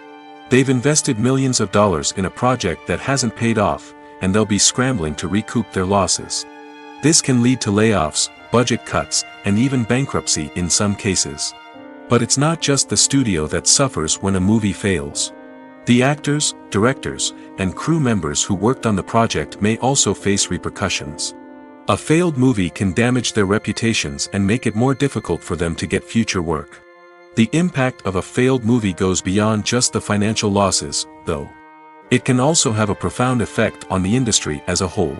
Speaker 1: They've invested millions of dollars in a project that hasn't paid off, and they'll be scrambling to recoup their losses. This can lead to layoffs, budget cuts, and even bankruptcy in some cases. But it's not just the studio that suffers when a movie fails. The actors, directors, and crew members who worked on the project may also face repercussions. A failed movie can damage their reputations and make it more difficult for them to get future work. The impact of a failed movie goes beyond just the financial losses, though. It can also have a profound effect on the industry as a whole.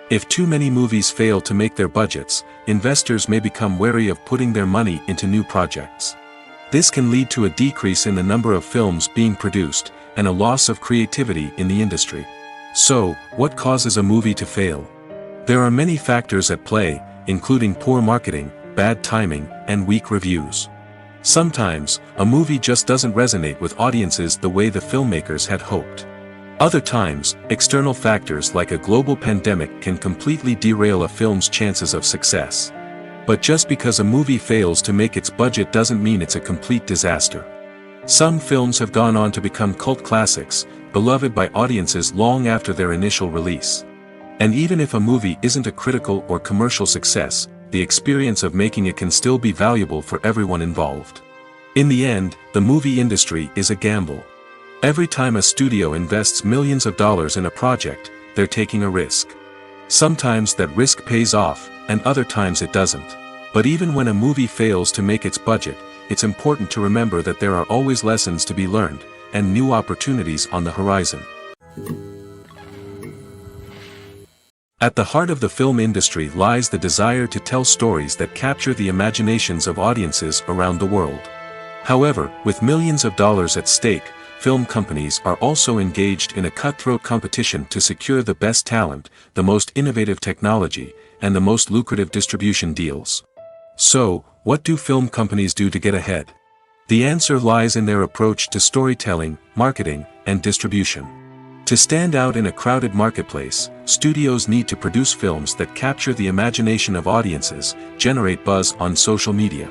Speaker 1: If too many movies fail to make their budgets, investors may become wary of putting their money into new projects. This can lead to a decrease in the number of films being produced, and a loss of creativity in the industry. So, what causes a movie to fail? There are many factors at play, including poor marketing, bad timing, and weak reviews. Sometimes, a movie just doesn't resonate with audiences the way the filmmakers had hoped. Other times, external factors like a global pandemic can completely derail a film's chances of success. But just because a movie fails to make its budget doesn't mean it's a complete disaster. Some films have gone on to become cult classics, beloved by audiences long after their initial release. And even if a movie isn't a critical or commercial success, the experience of making it can still be valuable for everyone involved. In the end, the movie industry is a gamble. Every time a studio invests millions of dollars in a project, they're taking a risk. Sometimes that risk pays off, and other times it doesn't. But even when a movie fails to make its budget, it's important to remember that there are always lessons to be learned, and new opportunities on the horizon. At the heart of the film industry lies the desire to tell stories that capture the imaginations of audiences around the world. However, with millions of dollars at stake, film companies are also engaged in a cutthroat competition to secure the best talent, the most innovative technology, and the most lucrative distribution deals. So, what do film companies do to get ahead? The answer lies in their approach to storytelling, marketing, and distribution. To stand out in a crowded marketplace, studios need to produce films that capture the imagination of audiences, generate buzz on social media.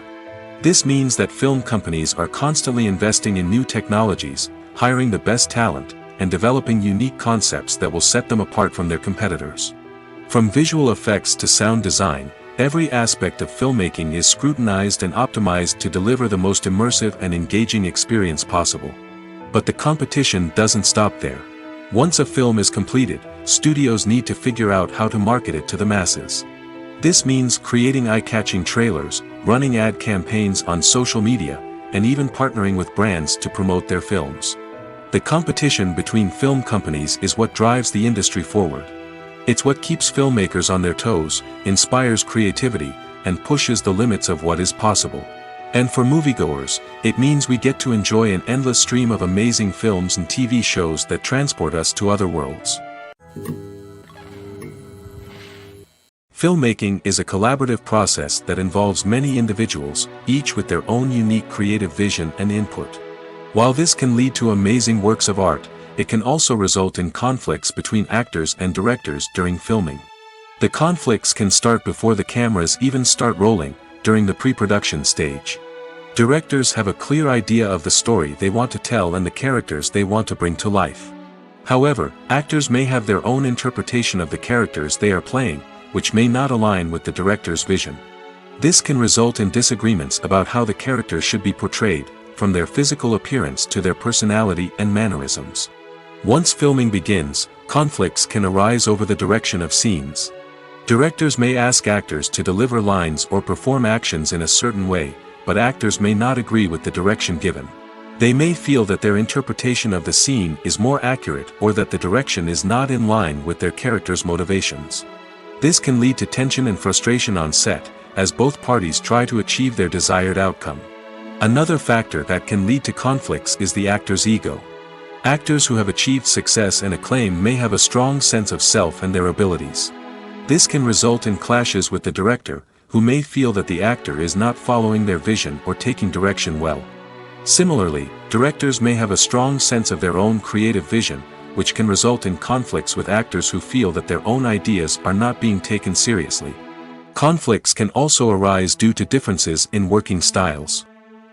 Speaker 1: This means that film companies are constantly investing in new technologies, hiring the best talent, and developing unique concepts that will set them apart from their competitors. From visual effects to sound design, every aspect of filmmaking is scrutinized and optimized to deliver the most immersive and engaging experience possible. But the competition doesn't stop there. Once a film is completed, studios need to figure out how to market it to the masses. This means creating eye-catching trailers, running ad campaigns on social media, and even partnering with brands to promote their films. The competition between film companies is what drives the industry forward. It's what keeps filmmakers on their toes, inspires creativity, and pushes the limits of what is possible. And for moviegoers, it means we get to enjoy an endless stream of amazing films and TV shows that transport us to other worlds. Filmmaking is a collaborative process that involves many individuals, each with their own unique creative vision and input. While this can lead to amazing works of art, it can also result in conflicts between actors and directors during filming. The conflicts can start before the cameras even start rolling, during the pre-production stage. Directors have a clear idea of the story they want to tell and the characters they want to bring to life. However, actors may have their own interpretation of the characters they are playing, which may not align with the director's vision. This can result in disagreements about how the characters should be portrayed, from their physical appearance to their personality and mannerisms. Once filming begins, conflicts can arise over the direction of scenes. Directors may ask actors to deliver lines or perform actions in a certain way, but actors may not agree with the direction given. They may feel that their interpretation of the scene is more accurate or that the direction is not in line with their character's motivations. This can lead to tension and frustration on set, as both parties try to achieve their desired outcome. Another factor that can lead to conflicts is the actor's ego. Actors who have achieved success and acclaim may have a strong sense of self and their abilities. This can result in clashes with the director, who may feel that the actor is not following their vision or taking direction well. Similarly, directors may have a strong sense of their own creative vision, which can result in conflicts with actors who feel that their own ideas are not being taken seriously. Conflicts can also arise due to differences in working styles.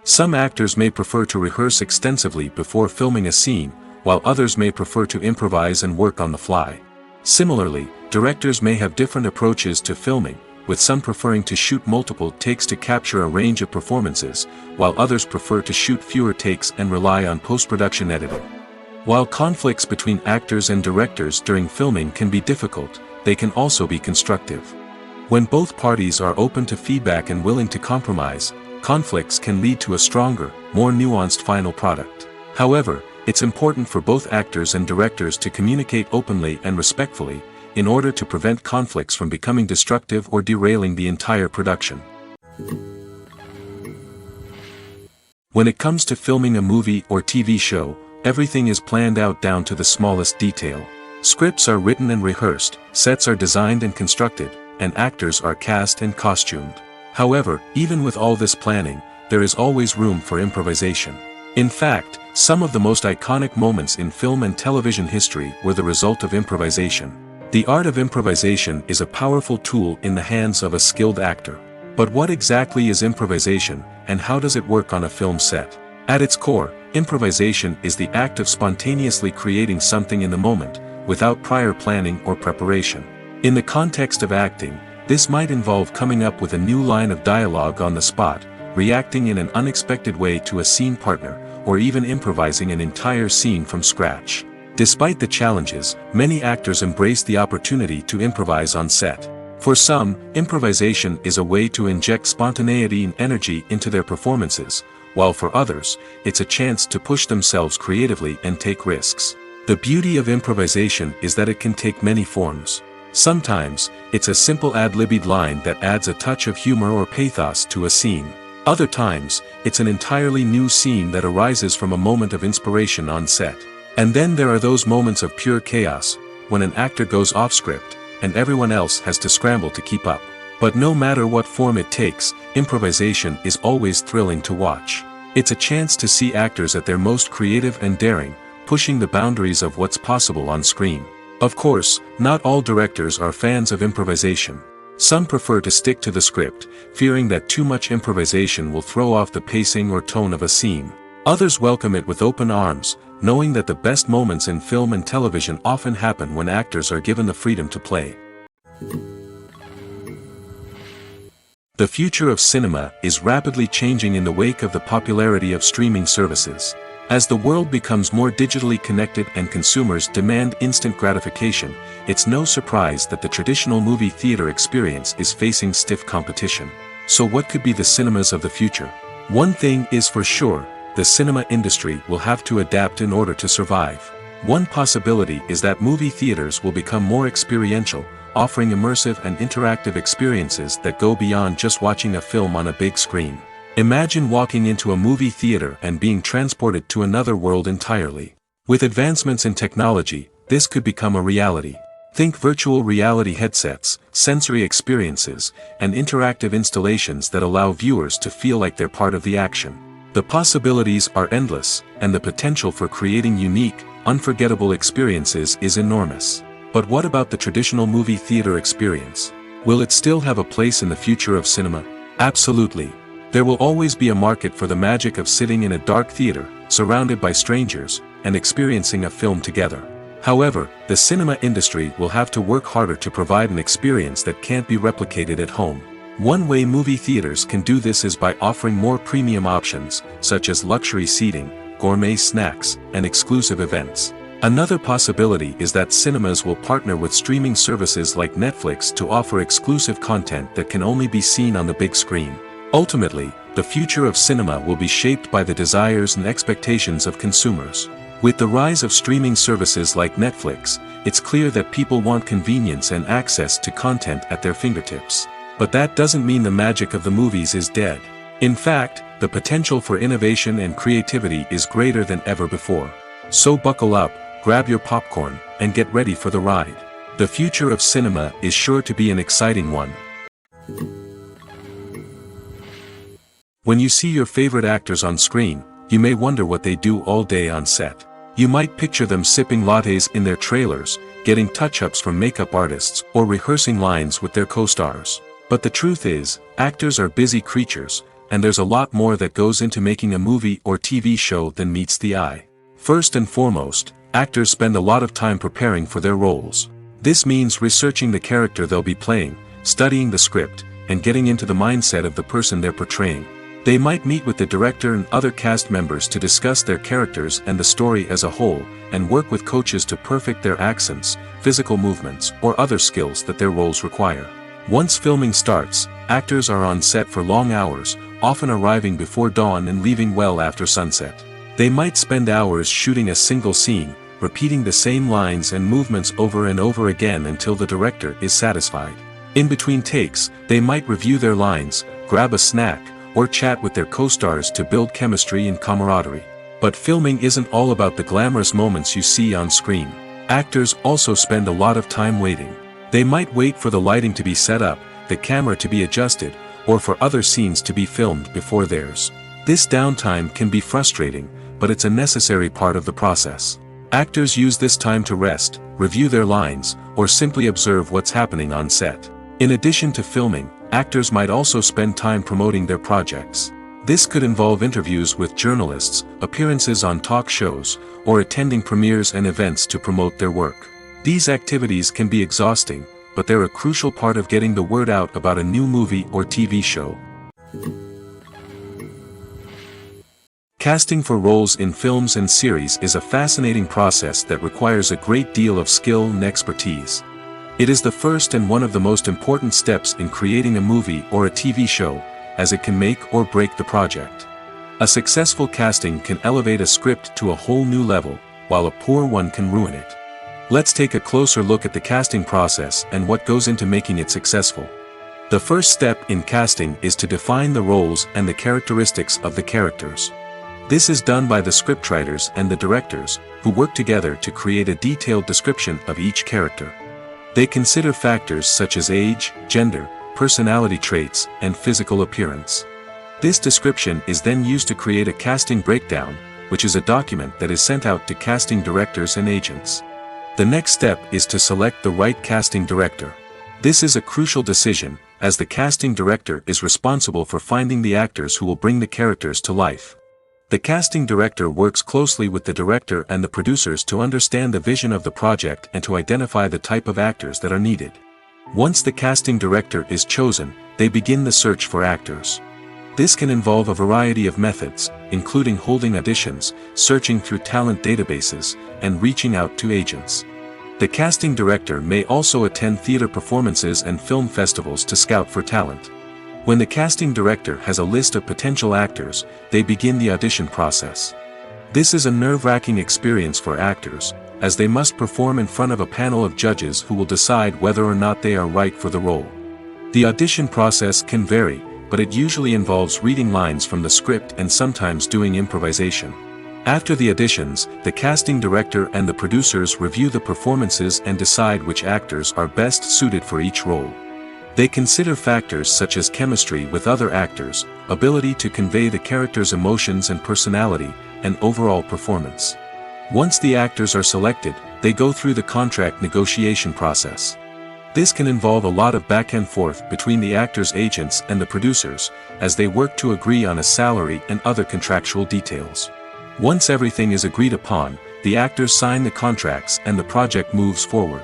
Speaker 1: Some actors may prefer to rehearse extensively before filming a scene, while others may prefer to improvise and work on the fly. Similarly, directors may have different approaches to filming, with some preferring to shoot multiple takes to capture a range of performances, while others prefer to shoot fewer takes and rely on post-production editing. While conflicts between actors and directors during filming can be difficult, they can also be constructive. When both parties are open to feedback and willing to compromise, conflicts can lead to a stronger, more nuanced final product. However, it's important for both actors and directors to communicate openly and respectfully, in order to prevent conflicts from becoming destructive or derailing the entire production. When it comes to filming a movie or TV show, everything is planned out down to the smallest detail. Scripts are written and rehearsed, sets are designed and constructed, and actors are cast and costumed. However, even with all this planning, there is always room for improvisation. In fact, some of the most iconic moments in film and television history were the result of improvisation. The art of improvisation is a powerful tool in the hands of a skilled actor. But what exactly is improvisation, and how does it work on a film set? At its core, improvisation is the act of spontaneously creating something in the moment, without prior planning or preparation. In the context of acting, this might involve coming up with a new line of dialogue on the spot, reacting in an unexpected way to a scene partner, or even improvising an entire scene from scratch. Despite the challenges, many actors embrace the opportunity to improvise on set. For some, improvisation is a way to inject spontaneity and energy into their performances, while for others, it's a chance to push themselves creatively and take risks. The beauty of improvisation is that it can take many forms. Sometimes, it's a simple ad-libbed line that adds a touch of humor or pathos to a scene. Other times, it's an entirely new scene that arises from a moment of inspiration on set. And then there are those moments of pure chaos, when an actor goes off script, and everyone else has to scramble to keep up. But no matter what form it takes, improvisation is always thrilling to watch. It's a chance to see actors at their most creative and daring, pushing the boundaries of what's possible on screen. Of course, not all directors are fans of improvisation. Some prefer to stick to the script, fearing that too much improvisation will throw off the pacing or tone of a scene. Others welcome it with open arms, knowing that the best moments in film and television often happen when actors are given the freedom to play. The future of cinema is rapidly changing in the wake of the popularity of streaming services. As the world becomes more digitally connected and consumers demand instant gratification, it's no surprise that the traditional movie theater experience is facing stiff competition. So what could be the cinemas of the future? One thing is for sure, the cinema industry will have to adapt in order to survive. One possibility is that movie theaters will become more experiential, offering immersive and interactive experiences that go beyond just watching a film on a big screen. Imagine walking into a movie theater and being transported to another world entirely. With advancements in technology, this could become a reality. Think virtual reality headsets, sensory experiences, and interactive installations that allow viewers to feel like they're part of the action. The possibilities are endless, and the potential for creating unique, unforgettable experiences is enormous. But what about the traditional movie theater experience? Will it still have a place in the future of cinema? Absolutely. There will always be a market for the magic of sitting in a dark theater, surrounded by strangers, and experiencing a film together. However, the cinema industry will have to work harder to provide an experience that can't be replicated at home. One way movie theaters can do this is by offering more premium options, such as luxury seating, gourmet snacks, and exclusive events. Another possibility is that cinemas will partner with streaming services like Netflix to offer exclusive content that can only be seen on the big screen. Ultimately, the future of cinema will be shaped by the desires and expectations of consumers. With the rise of streaming services like Netflix, it's clear that people want convenience and access to content at their fingertips. But that doesn't mean the magic of the movies is dead. In fact, the potential for innovation and creativity is greater than ever before. So buckle up, grab your popcorn, and get ready for the ride. The future of cinema is sure to be an exciting one. When you see your favorite actors on screen, you may wonder what they do all day on set. You might picture them sipping lattes in their trailers, getting touch-ups from makeup artists, or rehearsing lines with their co-stars. But the truth is, actors are busy creatures, and there's a lot more that goes into making a movie or TV show than meets the eye. First and foremost, actors spend a lot of time preparing for their roles. This means researching the character they'll be playing, studying the script, and getting into the mindset of the person they're portraying. They might meet with the director and other cast members to discuss their characters and the story as a whole, and work with coaches to perfect their accents, physical movements, or other skills that their roles require. Once filming starts, actors are on set for long hours, often arriving before dawn and leaving well after sunset. They might spend hours shooting a single scene, repeating the same lines and movements over and over again until the director is satisfied. In between takes, they might review their lines, grab a snack, or chat with their co-stars to build chemistry and camaraderie. But filming isn't all about the glamorous moments you see on screen. Actors also spend a lot of time waiting. They might wait for the lighting to be set up, the camera to be adjusted, or for other scenes to be filmed before theirs. This downtime can be frustrating, but it's a necessary part of the process. Actors use this time to rest, review their lines, or simply observe what's happening on set. In addition to filming, actors might also spend time promoting their projects. This could involve interviews with journalists, appearances on talk shows, or attending premieres and events to promote their work. These activities can be exhausting, but they're a crucial part of getting the word out about a new movie or TV show. Casting for roles in films and series is a fascinating process that requires a great deal of skill and expertise. It is the first and one of the most important steps in creating a movie or a TV show, as it can make or break the project. A successful casting can elevate a script to a whole new level, while a poor one can ruin it. Let's take a closer look at the casting process and what goes into making it successful. The first step in casting is to define the roles and the characteristics of the characters. This is done by the scriptwriters and the directors, who work together to create a detailed description of each character. They consider factors such as age, gender, personality traits, and physical appearance. This description is then used to create a casting breakdown, which is a document that is sent out to casting directors and agents. The next step is to select the right casting director. This is a crucial decision, as the casting director is responsible for finding the actors who will bring the characters to life. The casting director works closely with the director and the producers to understand the vision of the project and to identify the type of actors that are needed. Once the casting director is chosen, they begin the search for actors. This can involve a variety of methods, including holding auditions, searching through talent databases, and reaching out to agents. The casting director may also attend theater performances and film festivals to scout for talent. When the casting director has a list of potential actors, they begin the audition process. This is a nerve-wracking experience for actors, as they must perform in front of a panel of judges who will decide whether or not they are right for the role. The audition process can vary, but it usually involves reading lines from the script and sometimes doing improvisation. After the auditions, the casting director and the producers review the performances and decide which actors are best suited for each role. They consider factors such as chemistry with other actors, ability to convey the character's emotions and personality, and overall performance. Once the actors are selected, they go through the contract negotiation process. This can involve a lot of back and forth between the actors' agents and the producers, as they work to agree on a salary and other contractual details. Once everything is agreed upon, the actors sign the contracts and the project moves forward.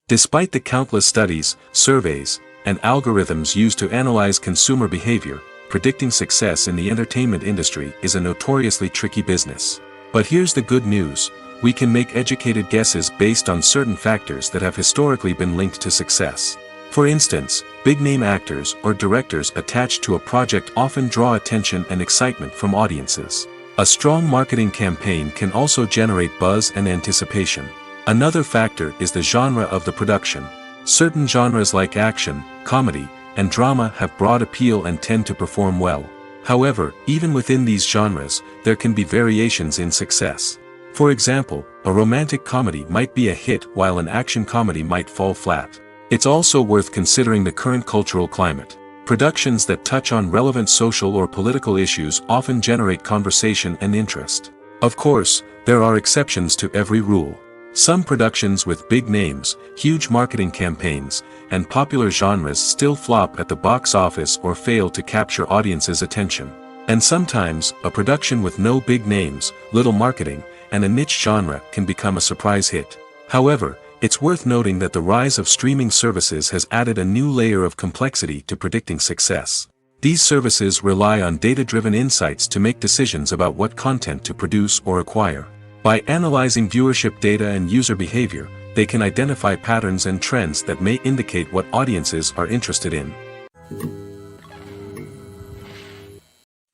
Speaker 1: Despite the countless studies, surveys, and algorithms used to analyze consumer behavior, predicting success in the entertainment industry is a notoriously tricky business. But here's the good news: we can make educated guesses based on certain factors that have historically been linked to success. For instance, big-name actors or directors attached to a project often draw attention and excitement from audiences. A strong marketing campaign can also generate buzz and anticipation. Another factor is the genre of the production. Certain genres like action, comedy, and drama have broad appeal and tend to perform well. However, even within these genres, there can be variations in success. For example, a romantic comedy might be a hit while an action comedy might fall flat. It's also worth considering the current cultural climate. Productions that touch on relevant social or political issues often generate conversation and interest. Of course, there are exceptions to every rule. Some productions with big names, huge marketing campaigns, and popular genres still flop at the box office or fail to capture audiences' attention. And sometimes, a production with no big names, little marketing, and a niche genre can become a surprise hit. However, it's worth noting that the rise of streaming services has added a new layer of complexity to predicting success. These services rely on data-driven insights to make decisions about what content to produce or acquire. By analyzing viewership data and user behavior, they can identify patterns and trends that may indicate what audiences are interested in.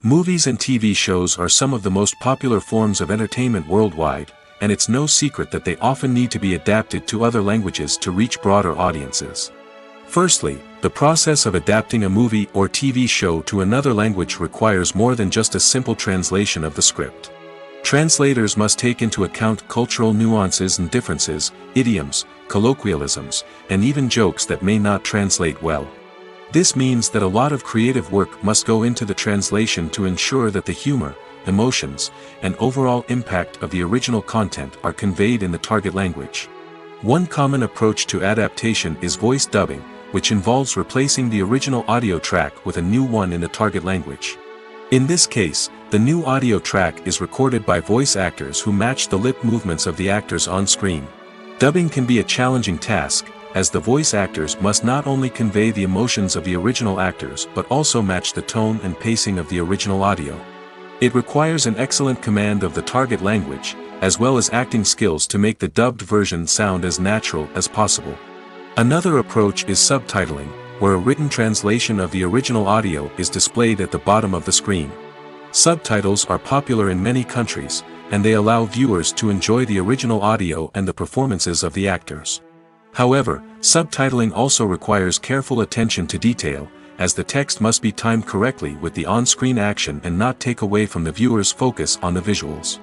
Speaker 1: Movies and TV shows are some of the most popular forms of entertainment worldwide, and it's no secret that they often need to be adapted to other languages to reach broader audiences. Firstly, the process of adapting a movie or TV show to another language requires more than just a simple translation of the script. Translators must take into account cultural nuances and differences, idioms, colloquialisms, and even jokes that may not translate well. This means that a lot of creative work must go into the translation to ensure that the humor, emotions, and overall impact of the original content are conveyed in the target language. One common approach to adaptation is voice dubbing, which involves replacing the original audio track with a new one in the target language. In this case, the new audio track is recorded by voice actors who match the lip movements of the actors on screen. Dubbing can be a challenging task, as the voice actors must not only convey the emotions of the original actors but also match the tone and pacing of the original audio. It requires an excellent command of the target language, as well as acting skills to make the dubbed version sound as natural as possible. Another approach is subtitling, where a written translation of the original audio is displayed at the bottom of the screen. Subtitles are popular in many countries, and they allow viewers to enjoy the original audio and the performances of the actors. However, subtitling also requires careful attention to detail, as the text must be timed correctly with the on-screen action and not take away from the viewer's focus on the visuals.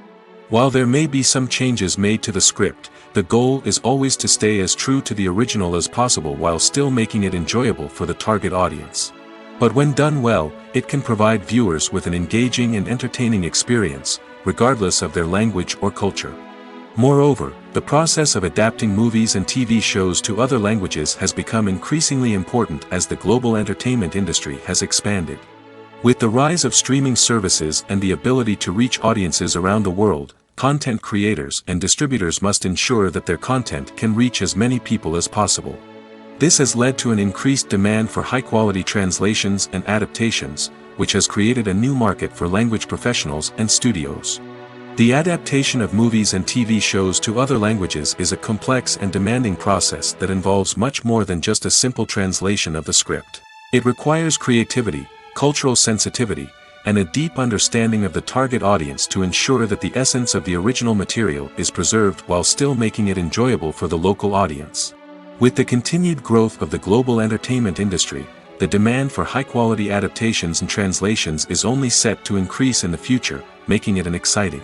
Speaker 1: While there may be some changes made to the script, the goal is always to stay as true to the original as possible while still making it enjoyable for the target audience. But when done well, it can provide viewers with an engaging and entertaining experience, regardless of their language or culture. Moreover, the process of adapting movies and TV shows to other languages has become increasingly important as the global entertainment industry has expanded. With the rise of streaming services and the ability to reach audiences around the world, content creators and distributors must ensure that their content can reach as many people as possible. This has led to an increased demand for high-quality translations and adaptations, which has created a new market for language professionals and studios. The adaptation of movies and TV shows to other languages is a complex and demanding process that involves much more than just a simple translation of the script. It requires creativity, cultural sensitivity, and a deep understanding of the target audience to ensure that the essence of the original material is preserved while still making it enjoyable for the local audience. With the continued growth of the global entertainment industry, the demand for high-quality adaptations and translations is only set to increase in the future, making it an exciting.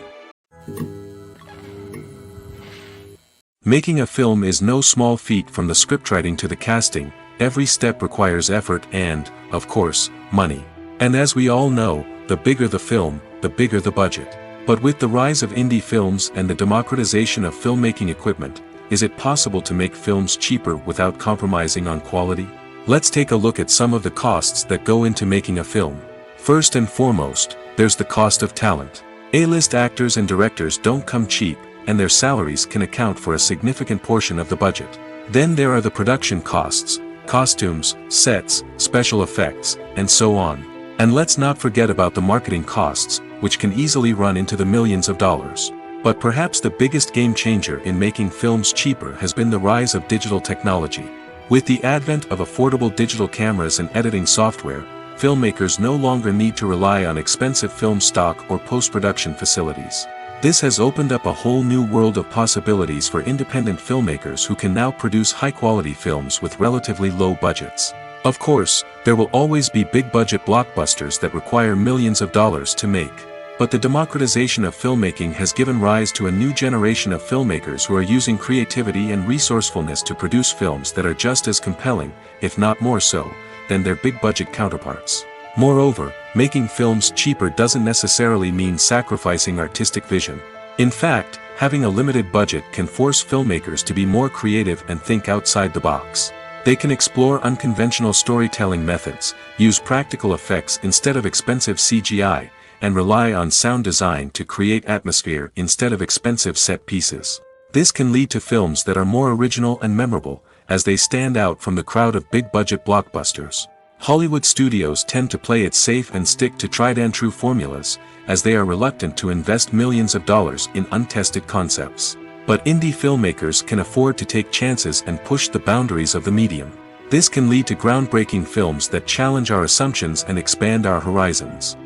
Speaker 1: Making a film is no small feat. From the scriptwriting to the casting, every step requires effort and, of course, money. And as we all know, the bigger the film, the bigger the budget. But with the rise of indie films and the democratization of filmmaking equipment, is it possible to make films cheaper without compromising on quality? Let's take a look at some of the costs that go into making a film. First and foremost, there's the cost of talent. A-list actors and directors don't come cheap, and their salaries can account for a significant portion of the budget. Then there are the production costs, costumes, sets, special effects, and so on. And let's not forget about the marketing costs, which can easily run into the millions of dollars. But perhaps the biggest game changer in making films cheaper has been the rise of digital technology. With the advent of affordable digital cameras and editing software, filmmakers no longer need to rely on expensive film stock or post-production facilities. This has opened up a whole new world of possibilities for independent filmmakers who can now produce high-quality films with relatively low budgets. Of course, there will always be big-budget blockbusters that require millions of dollars to make. But the democratization of filmmaking has given rise to a new generation of filmmakers who are using creativity and resourcefulness to produce films that are just as compelling, if not more so, than their big-budget counterparts. Moreover, making films cheaper doesn't necessarily mean sacrificing artistic vision. In fact, having a limited budget can force filmmakers to be more creative and think outside the box. They can explore unconventional storytelling methods, use practical effects instead of expensive CGI, and rely on sound design to create atmosphere instead of expensive set pieces. This can lead to films that are more original and memorable, as they stand out from the crowd of big-budget blockbusters. Hollywood studios tend to play it safe and stick to tried-and-true formulas, as they are reluctant to invest millions of dollars in untested concepts. But indie filmmakers can afford to take chances and push the boundaries of the medium. This can lead to groundbreaking films that challenge our assumptions and expand our horizons.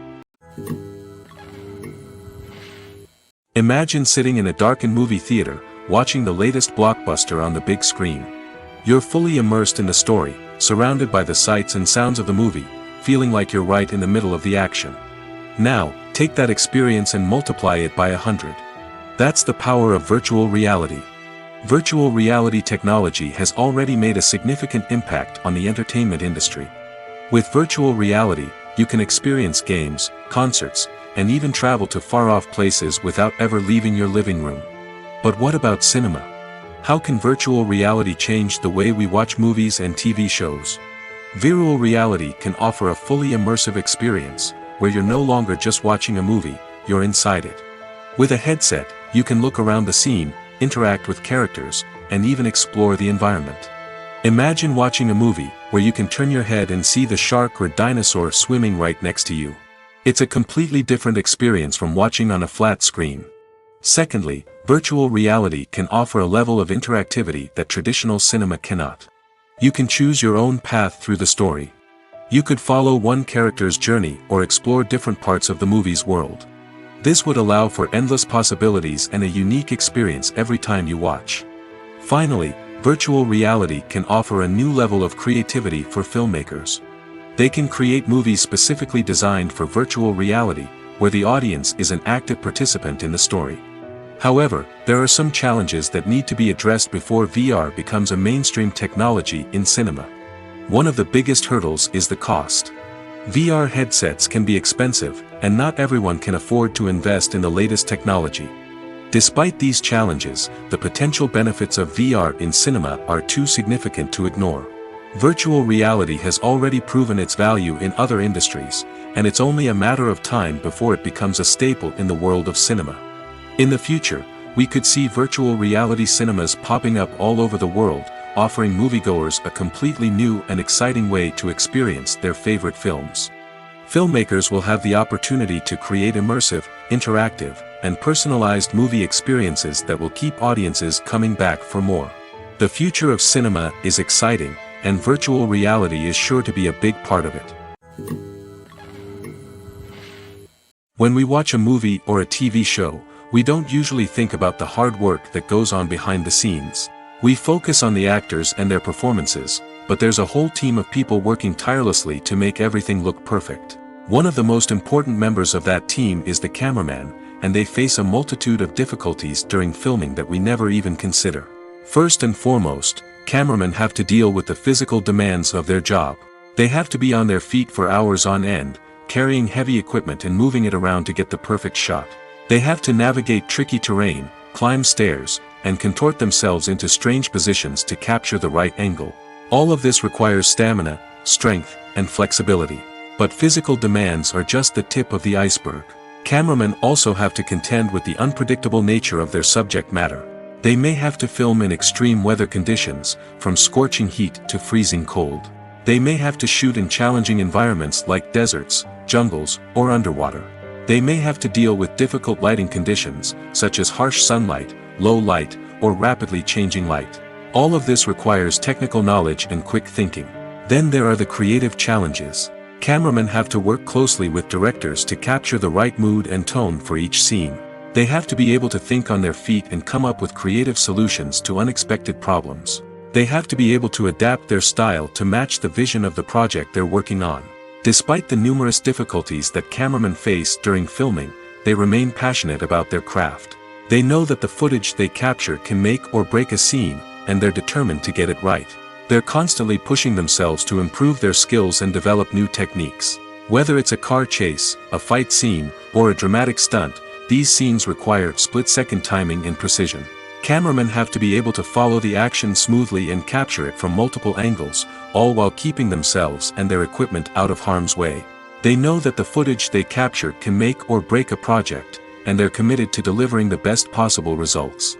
Speaker 1: Imagine sitting in a darkened movie theater, watching the latest blockbuster on the big screen. You're fully immersed in the story, surrounded by the sights and sounds of the movie, feeling like you're right in the middle of the action. Now, take that experience and multiply it by 100. That's the power of virtual reality. Virtual reality technology has already made a significant impact on the entertainment industry. With virtual reality, you can experience games, concerts, and even travel to far-off places without ever leaving your living room. But what about cinema? How can virtual reality change the way we watch movies and TV shows? Virtual reality can offer a fully immersive experience, where you're no longer just watching a movie, you're inside it. With a headset, you can look around the scene, interact with characters, and even explore the environment. Imagine watching a movie where you can turn your head and see the shark or dinosaur swimming right next to you. It's a completely different experience from watching on a flat screen. Secondly, virtual reality can offer a level of interactivity that traditional cinema cannot. You can choose your own path through the story. You could follow one character's journey or explore different parts of the movie's world. This would allow for endless possibilities and a unique experience every time you watch. Finally, virtual reality can offer a new level of creativity for filmmakers. They can create movies specifically designed for virtual reality, where the audience is an active participant in the story. However, there are some challenges that need to be addressed before VR becomes a mainstream technology in cinema. One of the biggest hurdles is the cost. VR headsets can be expensive, and not everyone can afford to invest in the latest technology. Despite these challenges, the potential benefits of VR in cinema are too significant to ignore. Virtual reality has already proven its value in other industries, and it's only a matter of time before it becomes a staple in the world of cinema. In the future, we could see virtual reality cinemas popping up all over the world, offering moviegoers a completely new and exciting way to experience their favorite films. Filmmakers will have the opportunity to create immersive, interactive, and personalized movie experiences that will keep audiences coming back for more. The future of cinema is exciting, and virtual reality is sure to be a big part of it. When we watch a movie or a TV show, we don't usually think about the hard work that goes on behind the scenes. We focus on the actors and their performances, but there's a whole team of people working tirelessly to make everything look perfect. One of the most important members of that team is the cameraman, and they face a multitude of difficulties during filming that we never even consider. First and foremost, cameramen have to deal with the physical demands of their job. They have to be on their feet for hours on end, carrying heavy equipment and moving it around to get the perfect shot. They have to navigate tricky terrain, climb stairs, and contort themselves into strange positions to capture the right angle. All of this requires stamina, strength, and flexibility. But physical demands are just the tip of the iceberg. Cameramen also have to contend with the unpredictable nature of their subject matter. They may have to film in extreme weather conditions, from scorching heat to freezing cold. They may have to shoot in challenging environments like deserts, jungles, or underwater. They may have to deal with difficult lighting conditions, such as harsh sunlight, low light, or rapidly changing light. All of this requires technical knowledge and quick thinking. Then there are the creative challenges. Cameramen have to work closely with directors to capture the right mood and tone for each scene. They have to be able to think on their feet and come up with creative solutions to unexpected problems. They have to be able to adapt their style to match the vision of the project they're working on. Despite the numerous difficulties that cameramen face during filming, they remain passionate about their craft. They know that the footage they capture can make or break a scene, and they're determined to get it right. They're constantly pushing themselves to improve their skills and develop new techniques. Whether it's a car chase, a fight scene, or a dramatic stunt, these scenes require split-second timing and precision. Cameramen have to be able to follow the action smoothly and capture it from multiple angles, all while keeping themselves and their equipment out of harm's way. They know that the footage they capture can make or break a project, and they're committed to delivering the best possible results.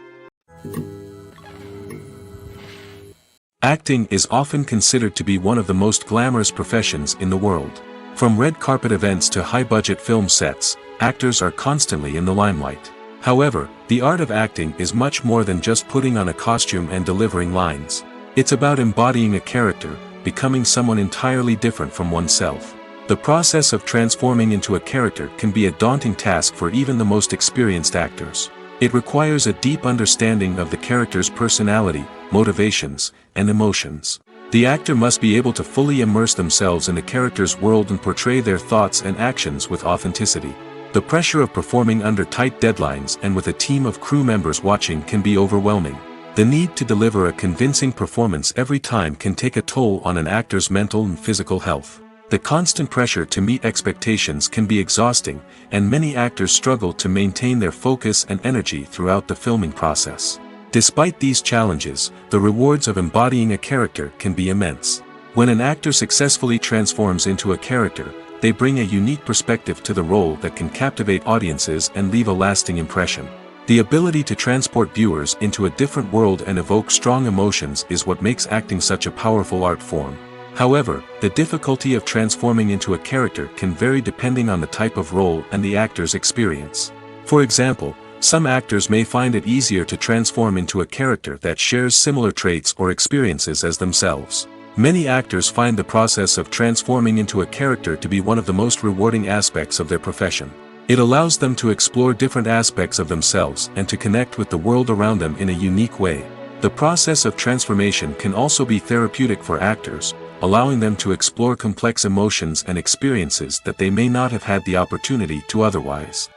Speaker 1: Acting is often considered to be one of the most glamorous professions in the world. From red carpet events to high-budget film sets, actors are constantly in the limelight. However, the art of acting is much more than just putting on a costume and delivering lines. It's about embodying a character, becoming someone entirely different from oneself. The process of transforming into a character can be a daunting task for even the most experienced actors. It requires a deep understanding of the character's personality, motivations, and emotions. The actor must be able to fully immerse themselves in the character's world and portray their thoughts and actions with authenticity. The pressure of performing under tight deadlines and with a team of crew members watching can be overwhelming. The need to deliver a convincing performance every time can take a toll on an actor's mental and physical health. The constant pressure to meet expectations can be exhausting, and many actors struggle to maintain their focus and energy throughout the filming process. Despite these challenges, the rewards of embodying a character can be immense. When an actor successfully transforms into a character, they bring a unique perspective to the role that can captivate audiences and leave a lasting impression. The ability to transport viewers into a different world and evoke strong emotions is what makes acting such a powerful art form. However, the difficulty of transforming into a character can vary depending on the type of role and the actor's experience. For example, some actors may find it easier to transform into a character that shares similar traits or experiences as themselves. Many actors find the process of transforming into a character to be one of the most rewarding aspects of their profession. It allows them to explore different aspects of themselves and to connect with the world around them in a unique way. The process of transformation can also be therapeutic for actors, allowing them to explore complex emotions and experiences that they may not have had the opportunity to otherwise.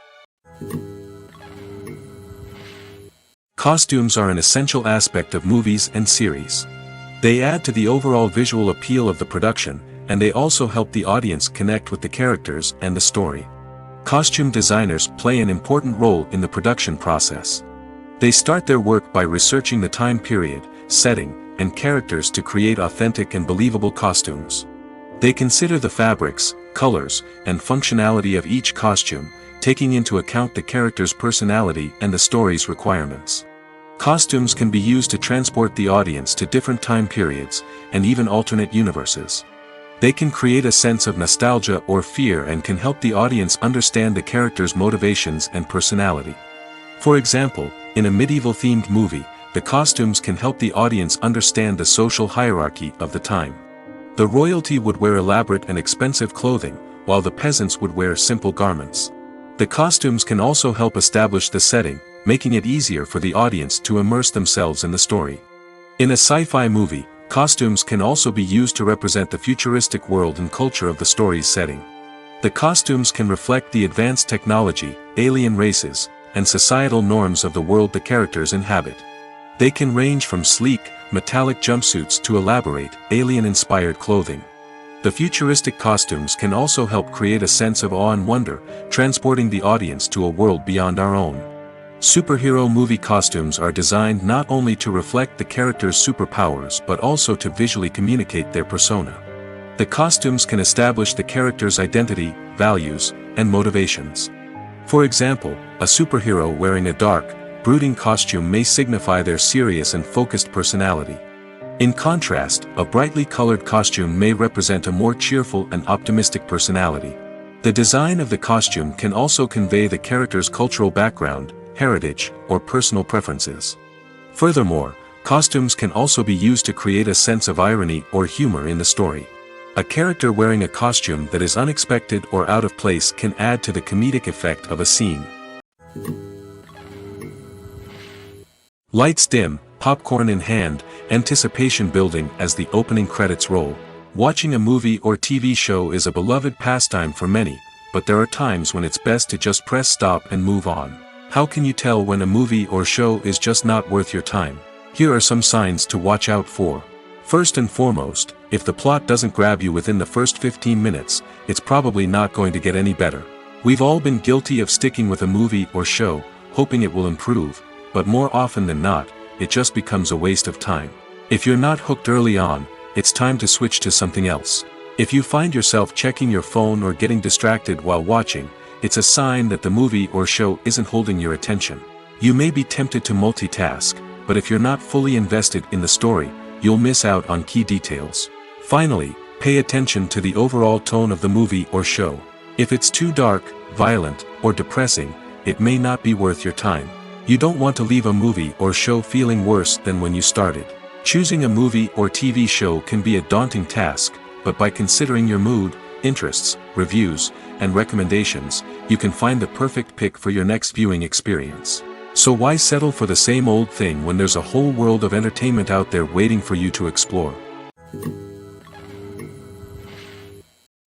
Speaker 1: Costumes are an essential aspect of movies and series. They add to the overall visual appeal of the production, and they also help the audience connect with the characters and the story. Costume designers play an important role in the production process. They start their work by researching the time period, setting, and characters to create authentic and believable costumes. They consider the fabrics, colors, and functionality of each costume, taking into account the character's personality and the story's requirements. Costumes can be used to transport the audience to different time periods, and even alternate universes. They can create a sense of nostalgia or fear and can help the audience understand the character's motivations and personality. For example, in a medieval-themed movie, the costumes can help the audience understand the social hierarchy of the time. The royalty would wear elaborate and expensive clothing, while the peasants would wear simple garments. The costumes can also help establish the setting, making it easier for the audience to immerse themselves in the story. In a sci-fi movie, costumes can also be used to represent the futuristic world and culture of the story's setting. The costumes can reflect the advanced technology, alien races, and societal norms of the world the characters inhabit. They can range from sleek, metallic jumpsuits to elaborate, alien-inspired clothing. The futuristic costumes can also help create a sense of awe and wonder, transporting the audience to a world beyond our own. Superhero movie costumes are designed not only to reflect the character's superpowers but also to visually communicate their persona. The costumes can establish the character's identity, values, and motivations. For example, a superhero wearing a dark, brooding costume may signify their serious and focused personality. In contrast, a brightly colored costume may represent a more cheerful and optimistic personality. The design of the costume can also convey the character's cultural background, heritage, or personal preferences. Furthermore, costumes can also be used to create a sense of irony or humor in the story. A character wearing a costume that is unexpected or out of place can add to the comedic effect of a scene. Lights dim, popcorn in hand, anticipation building as the opening credits roll. Watching a movie or TV show is a beloved pastime for many, but there are times when it's best to just press stop and move on. How can you tell when a movie or show is just not worth your time? Here are some signs to watch out for. First and foremost, if the plot doesn't grab you within the first 15 minutes, it's probably not going to get any better. We've all been guilty of sticking with a movie or show, hoping it will improve, but more often than not, it just becomes a waste of time. If you're not hooked early on, it's time to switch to something else. If you find yourself checking your phone or getting distracted while watching, it's a sign that the movie or show isn't holding your attention. You may be tempted to multitask, but if you're not fully invested in the story, you'll miss out on key details. Finally, pay attention to the overall tone of the movie or show. If it's too dark, violent, or depressing, it may not be worth your time. You don't want to leave a movie or show feeling worse than when you started. Choosing a movie or TV show can be a daunting task, but by considering your mood, interests, reviews, and recommendations, you can find the perfect pick for your next viewing experience. So why settle for the same old thing when there's a whole world of entertainment out there waiting for you to explore?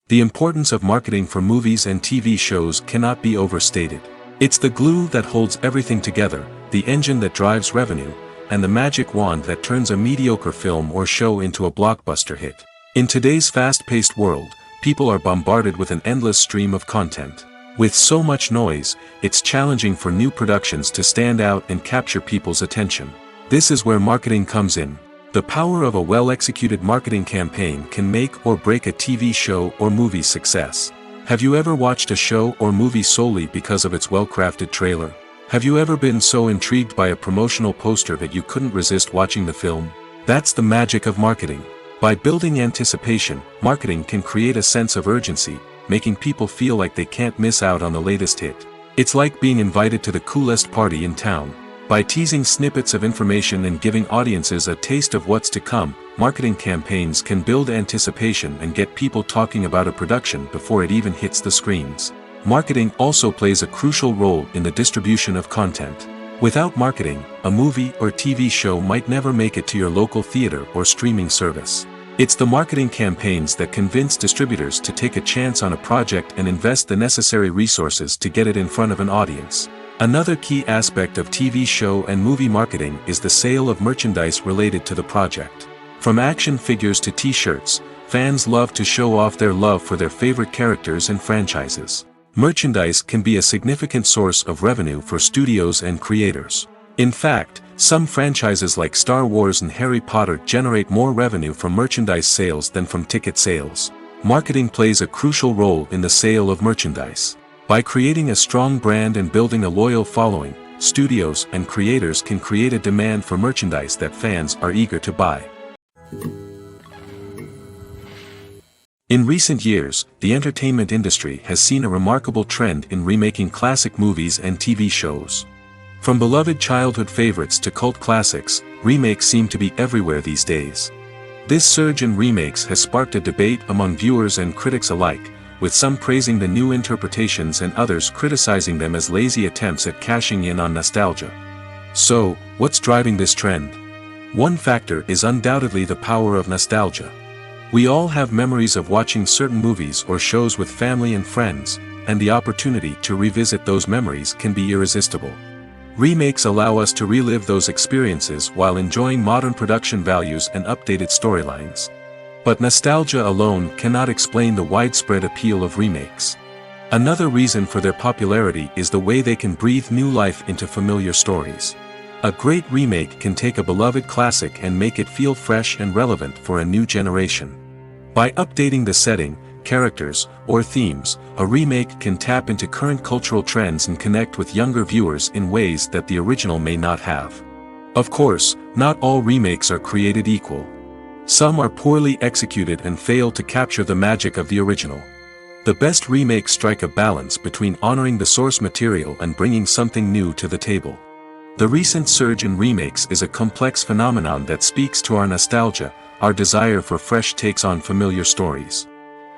Speaker 1: The importance of marketing for movies and TV shows cannot be overstated. It's the glue that holds everything together, the engine that drives revenue, and the magic wand that turns a mediocre film or show into a blockbuster hit. In today's fast-paced world, people are bombarded with an endless stream of content. With so much noise, it's challenging for new productions to stand out and capture people's attention. This is where marketing comes in. The power of a well-executed marketing campaign can make or break a TV show or movie's success. Have you ever watched a show or movie solely because of its well-crafted trailer? Have you ever been so intrigued by a promotional poster that you couldn't resist watching the film? That's the magic of marketing. By building anticipation, marketing can create a sense of urgency, making people feel like they can't miss out on the latest hit. It's like being invited to the coolest party in town. By teasing snippets of information and giving audiences a taste of what's to come, marketing campaigns can build anticipation and get people talking about a production before it even hits the screens. Marketing also plays a crucial role in the distribution of content. Without marketing, a movie or TV show might never make it to your local theater or streaming service. It's the marketing campaigns that convince distributors to take a chance on a project and invest the necessary resources to get it in front of an audience. Another key aspect of TV show and movie marketing is the sale of merchandise related to the project. From action figures to t-shirts, fans love to show off their love for their favorite characters and franchises. Merchandise can be a significant source of revenue for studios and creators. In fact, some franchises like Star Wars and Harry Potter generate more revenue from merchandise sales than from ticket sales. Marketing plays a crucial role in the sale of merchandise. By creating a strong brand and building a loyal following, studios and creators can create a demand for merchandise that fans are eager to buy. In recent years, the entertainment industry has seen a remarkable trend in remaking classic movies and TV shows. From beloved childhood favorites to cult classics, remakes seem to be everywhere these days. This surge in remakes has sparked a debate among viewers and critics alike, with some praising the new interpretations and others criticizing them as lazy attempts at cashing in on nostalgia. So, what's driving this trend? One factor is undoubtedly the power of nostalgia. We all have memories of watching certain movies or shows with family and friends, and the opportunity to revisit those memories can be irresistible. Remakes allow us to relive those experiences while enjoying modern production values and updated storylines. But nostalgia alone cannot explain the widespread appeal of remakes. Another reason for their popularity is the way they can breathe new life into familiar stories. A great remake can take a beloved classic and make it feel fresh and relevant for a new generation. By updating the setting, characters, or themes, a remake can tap into current cultural trends and connect with younger viewers in ways that the original may not have. Of course, not all remakes are created equal. Some are poorly executed and fail to capture the magic of the original. The best remakes strike a balance between honoring the source material and bringing something new to the table. The recent surge in remakes is a complex phenomenon that speaks to our nostalgia, our desire for fresh takes on familiar stories.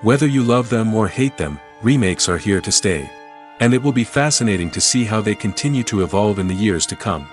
Speaker 1: Whether you love them or hate them, remakes are here to stay. And it will be fascinating to see how they continue to evolve in the years to come.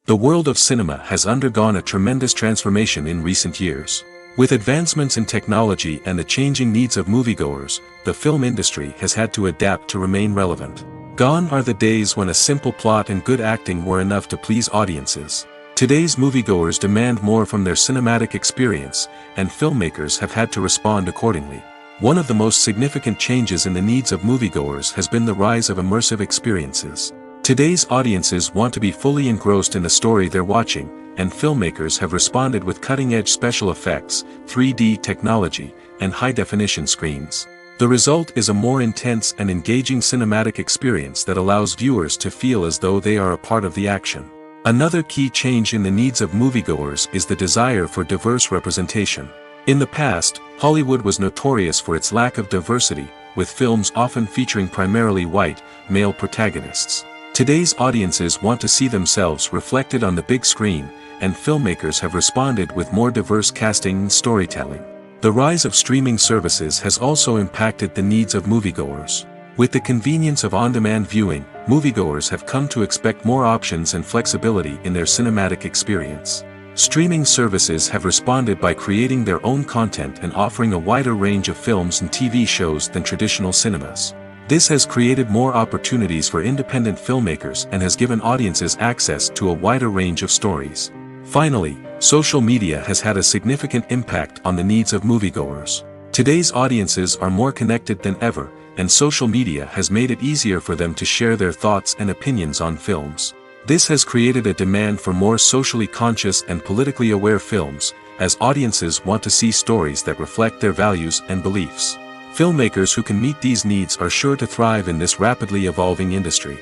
Speaker 1: The world of cinema has undergone a tremendous transformation in recent years. With advancements in technology and the changing needs of moviegoers, the film industry has had to adapt to remain relevant. Gone are the days when a simple plot and good acting were enough to please audiences. Today's moviegoers demand more from their cinematic experience, and filmmakers have had to respond accordingly. One of the most significant changes in the needs of moviegoers has been the rise of immersive experiences. Today's audiences want to be fully engrossed in the story they're watching, and filmmakers have responded with cutting-edge special effects, 3D technology, and high-definition screens. The result is a more intense and engaging cinematic experience that allows viewers to feel as though they are a part of the action. Another key change in the needs of moviegoers is the desire for diverse representation. In the past, Hollywood was notorious for its lack of diversity, with films often featuring primarily white, male protagonists. Today's audiences want to see themselves reflected on the big screen, and filmmakers have responded with more diverse casting and storytelling. The rise of streaming services has also impacted the needs of moviegoers. With the convenience of on-demand viewing, moviegoers have come to expect more options and flexibility in their cinematic experience. Streaming services have responded by creating their own content and offering a wider range of films and TV shows than traditional cinemas. This has created more opportunities for independent filmmakers and has given audiences access to a wider range of stories. Finally, social media has had a significant impact on the needs of moviegoers. Today's audiences are more connected than ever, and social media has made it easier for them to share their thoughts and opinions on films. This has created a demand for more socially conscious and politically aware films, as audiences want to see stories that reflect their values and beliefs. Filmmakers who can meet these needs are sure to thrive in this rapidly evolving industry.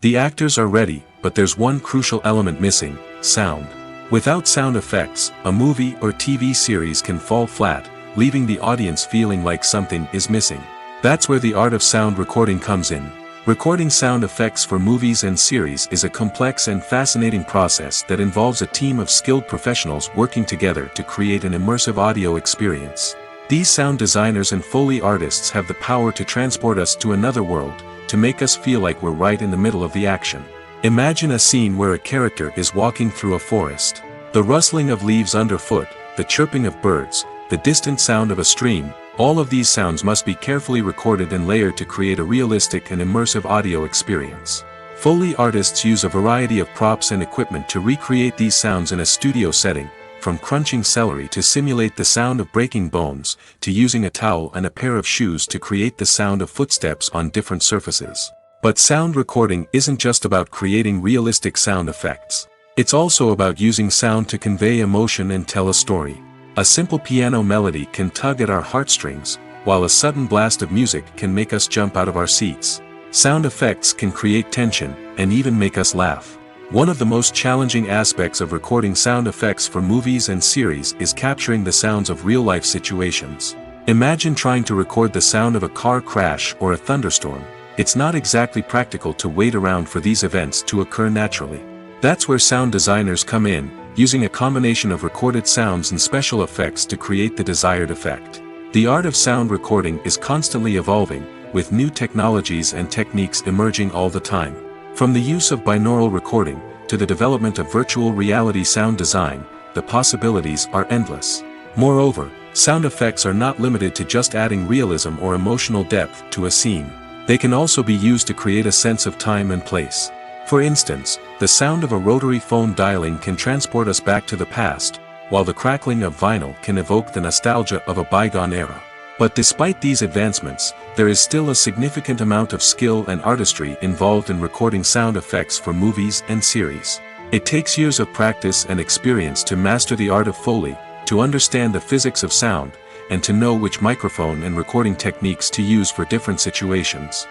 Speaker 1: The actors are ready, but there's one crucial element missing: sound. Without sound effects, a movie or TV series can fall flat, leaving the audience feeling like something is missing. That's where the art of sound recording comes in. Recording sound effects for movies and series is a complex and fascinating process that involves a team of skilled professionals working together to create an immersive audio experience. These sound designers and Foley artists have the power to transport us to another world, to make us feel like we're right in the middle of the action. Imagine a scene where a character is walking through a forest. The rustling of leaves underfoot, the chirping of birds, the distant sound of a stream, all of these sounds must be carefully recorded and layered to create a realistic and immersive audio experience. Foley artists use a variety of props and equipment to recreate these sounds in a studio setting, from crunching celery to simulate the sound of breaking bones, to using a towel and a pair of shoes to create the sound of footsteps on different surfaces. But sound recording isn't just about creating realistic sound effects. It's also about using sound to convey emotion and tell a story. A simple piano melody can tug at our heartstrings, while a sudden blast of music can make us jump out of our seats. Sound effects can create tension, and even make us laugh. One of the most challenging aspects of recording sound effects for movies and series is capturing the sounds of real-life situations. Imagine trying to record the sound of a car crash or a thunderstorm. It's not exactly practical to wait around for these events to occur naturally. That's where sound designers come in, using a combination of recorded sounds and special effects to create the desired effect. The art of sound recording is constantly evolving, with new technologies and techniques emerging all the time. From the use of binaural recording, to the development of virtual reality sound design, the possibilities are endless. Moreover, sound effects are not limited to just adding realism or emotional depth to a scene. They can also be used to create a sense of time and place. For instance, the sound of a rotary phone dialing can transport us back to the past, while the crackling of vinyl can evoke the nostalgia of a bygone era. But despite these advancements, there is still a significant amount of skill and artistry involved in recording sound effects for movies and series. It takes years of practice and experience to master the art of Foley, to understand the physics of sound, and to know which microphone and recording techniques to use for different situations.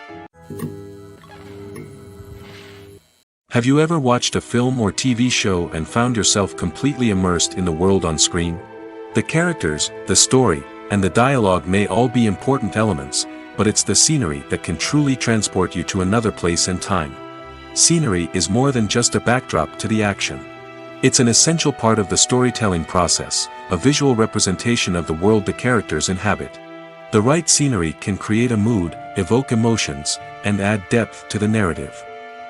Speaker 1: Have you ever watched a film or TV show and found yourself completely immersed in the world on screen? The characters, the story, and the dialogue may all be important elements, but it's the scenery that can truly transport you to another place and time. Scenery is more than just a backdrop to the action. It's an essential part of the storytelling process, a visual representation of the world the characters inhabit. The right scenery can create a mood, evoke emotions, and add depth to the narrative.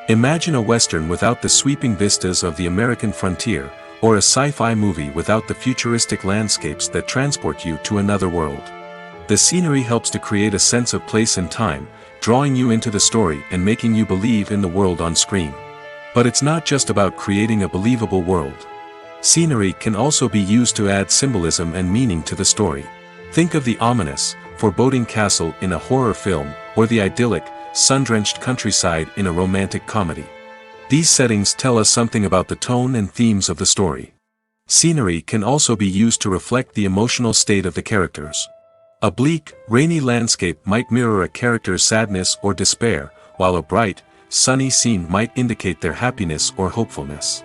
Speaker 1: Imagine a Western without the sweeping vistas of the American frontier, or a sci-fi movie without the futuristic landscapes that transport you to another world. The scenery helps to create a sense of place and time, drawing you into the story and making you believe in the world on screen. But it's not just about creating a believable world. Scenery can also be used to add symbolism and meaning to the story. Think of the ominous, foreboding castle in a horror film, or the idyllic, sun-drenched countryside in a romantic comedy. These settings tell us something about the tone and themes of the story. Scenery can also be used to reflect the emotional state of the characters. A bleak, rainy landscape might mirror a character's sadness or despair, while a bright, sunny scene might indicate their happiness or hopefulness.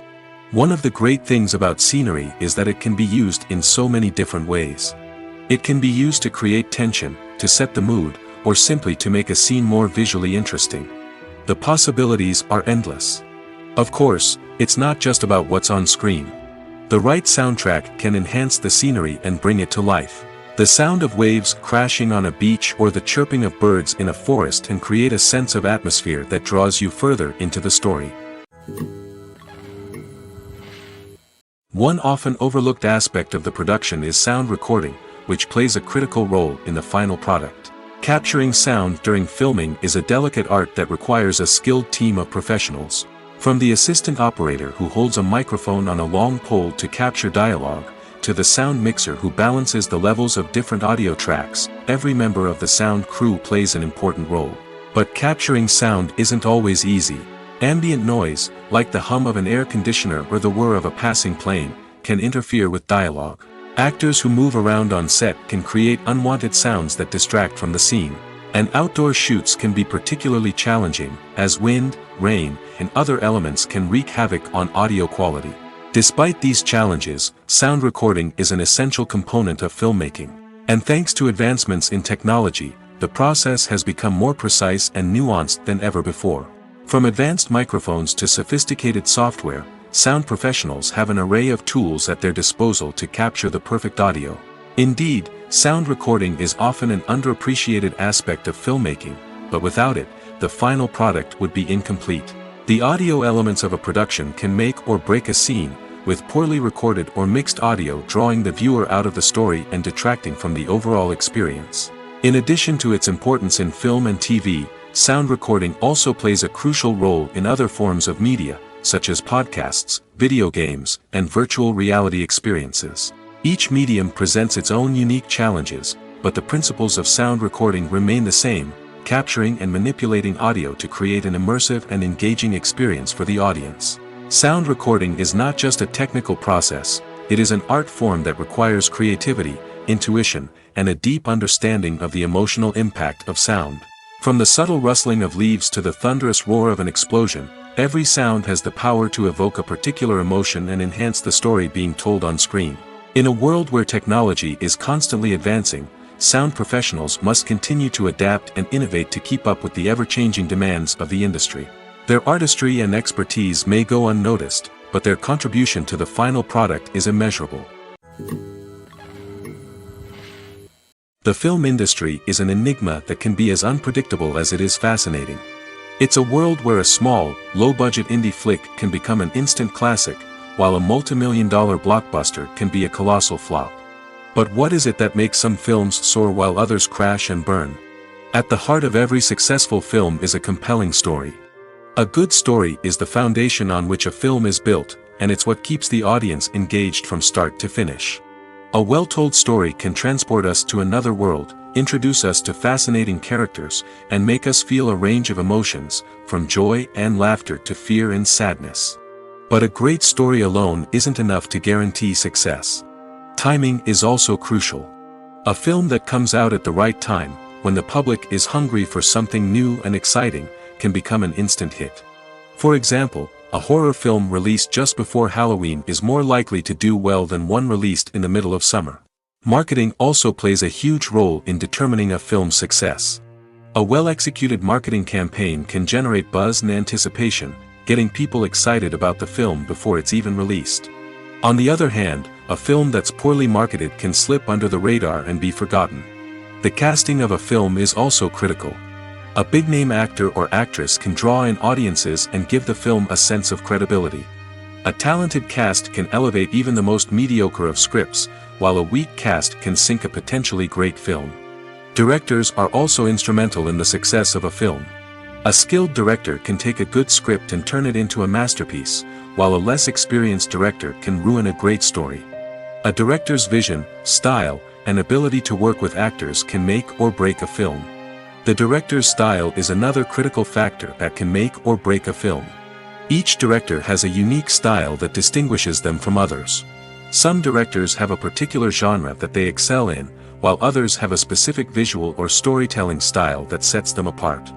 Speaker 1: One of the great things about scenery is that it can be used in so many different ways. It can be used to create tension, to set the mood, or simply to make a scene more visually interesting. The possibilities are endless. Of course, it's not just about what's on screen. The right soundtrack can enhance the scenery and bring it to life. The sound of waves crashing on a beach or the chirping of birds in a forest can create a sense of atmosphere that draws you further into the story. One often overlooked aspect of the production is sound recording, which plays a critical role in the final product. Capturing sound during filming is a delicate art that requires a skilled team of professionals. From the assistant operator who holds a microphone on a long pole to capture dialogue, to the sound mixer who balances the levels of different audio tracks, every member of the sound crew plays an important role. But capturing sound isn't always easy. Ambient noise, like the hum of an air conditioner or the whir of a passing plane, can interfere with dialogue. Actors who move around on set can create unwanted sounds that distract from the scene. And outdoor shoots can be particularly challenging, as wind, rain, and other elements can wreak havoc on audio quality. Despite these challenges, sound recording is an essential component of filmmaking. And thanks to advancements in technology, the process has become more precise and nuanced than ever before. From advanced microphones to sophisticated software, sound professionals have an array of tools at their disposal to capture the perfect audio. Indeed, sound recording is often an underappreciated aspect of filmmaking, but without it, the final product would be incomplete. The audio elements of a production can make or break a scene, with poorly recorded or mixed audio drawing the viewer out of the story and detracting from the overall experience. In addition to its importance in film and TV, sound recording also plays a crucial role in other forms of media, such as podcasts, video games, and virtual reality experiences. Each medium presents its own unique challenges, but the principles of sound recording remain the same, capturing and manipulating audio to create an immersive and engaging experience for the audience. Sound recording is not just a technical process, it is an art form that requires creativity, intuition, and a deep understanding of the emotional impact of sound. From the subtle rustling of leaves to the thunderous roar of an explosion, every sound has the power to evoke a particular emotion and enhance the story being told on screen. In a world where technology is constantly advancing, sound professionals must continue to adapt and innovate to keep up with the ever-changing demands of the industry. Their artistry and expertise may go unnoticed, but their contribution to the final product is immeasurable. The film industry is an enigma that can be as unpredictable as it is fascinating. It's a world where a small, low-budget indie flick can become an instant classic, while a multi-million-dollar blockbuster can be a colossal flop. But what is it that makes some films soar while others crash and burn? At the heart of every successful film is a compelling story. A good story is the foundation on which a film is built, and it's what keeps the audience engaged from start to finish. A well-told story can transport us to another world, introduce us to fascinating characters, and make us feel a range of emotions, from joy and laughter to fear and sadness. But a great story alone isn't enough to guarantee success. Timing is also crucial. A film that comes out at the right time, when the public is hungry for something new and exciting, can become an instant hit. For example, a horror film released just before Halloween is more likely to do well than one released in the middle of summer. Marketing also plays a huge role in determining a film's success. A well-executed marketing campaign can generate buzz and anticipation, getting people excited about the film before it's even released. On the other hand, a film that's poorly marketed can slip under the radar and be forgotten. The casting of a film is also critical. A big-name actor or actress can draw in audiences and give the film a sense of credibility. A talented cast can elevate even the most mediocre of scripts, while a weak cast can sink a potentially great film. Directors are also instrumental in the success of a film. A skilled director can take a good script and turn it into a masterpiece, while a less experienced director can ruin a great story. A director's vision, style, and ability to work with actors can make or break a film. The director's style is another critical factor that can make or break a film. Each director has a unique style that distinguishes them from others. Some directors have a particular genre that they excel in, while others have a specific visual or storytelling style that sets them apart.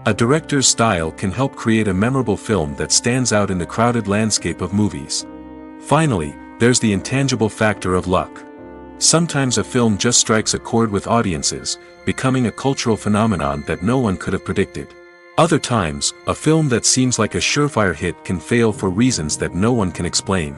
Speaker 1: A director's style can help create a memorable film that stands out in the crowded landscape of movies. Finally, there's the intangible factor of luck. Sometimes a film just strikes a chord with audiences, becoming a cultural phenomenon that no one could have predicted. Other times, a film that seems like a surefire hit can fail for reasons that no one can explain.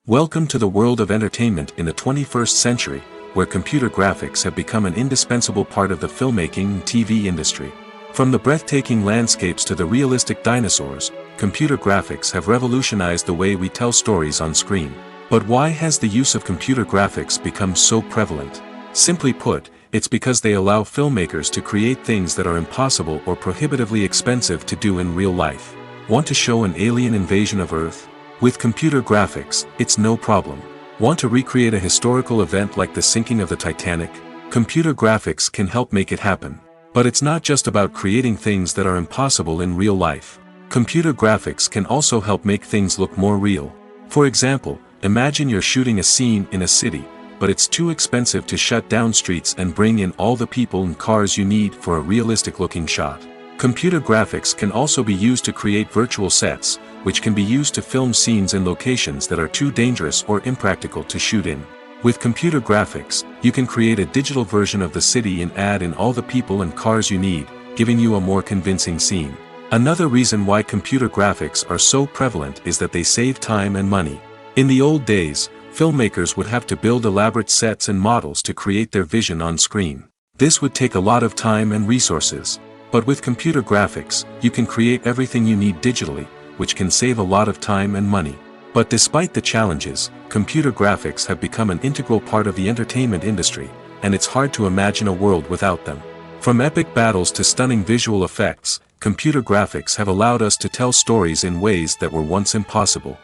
Speaker 1: Welcome to the world of entertainment in the 21st century, where computer graphics have become an indispensable part of the filmmaking and TV industry. From the breathtaking landscapes to the realistic dinosaurs, computer graphics have revolutionized the way we tell stories on screen. But why has the use of computer graphics become so prevalent? Simply put, it's because they allow filmmakers to create things that are impossible or prohibitively expensive to do in real life. Want to show an alien invasion of Earth? With computer graphics, it's no problem. Want to recreate a historical event like the sinking of the Titanic? Computer graphics can help make it happen. But it's not just about creating things that are impossible in real life. Computer graphics can also help make things look more real. For example, imagine you're shooting a scene in a city, but it's too expensive to shut down streets and bring in all the people and cars you need for a realistic-looking shot. Computer graphics can also be used to create virtual sets, which can be used to film scenes in locations that are too dangerous or impractical to shoot in. With computer graphics, you can create a digital version of the city and add in all the people and cars you need, giving you a more convincing scene. Another reason why computer graphics are so prevalent is that they save time and money. In the old days, filmmakers would have to build elaborate sets and models to create their vision on screen. This would take a lot of time and resources. But with computer graphics, you can create everything you need digitally, which can save a lot of time and money. But despite the challenges, computer graphics have become an integral part of the entertainment industry, and it's hard to imagine a world without them. From epic battles to stunning visual effects, computer graphics have allowed us to tell stories in ways that were once impossible.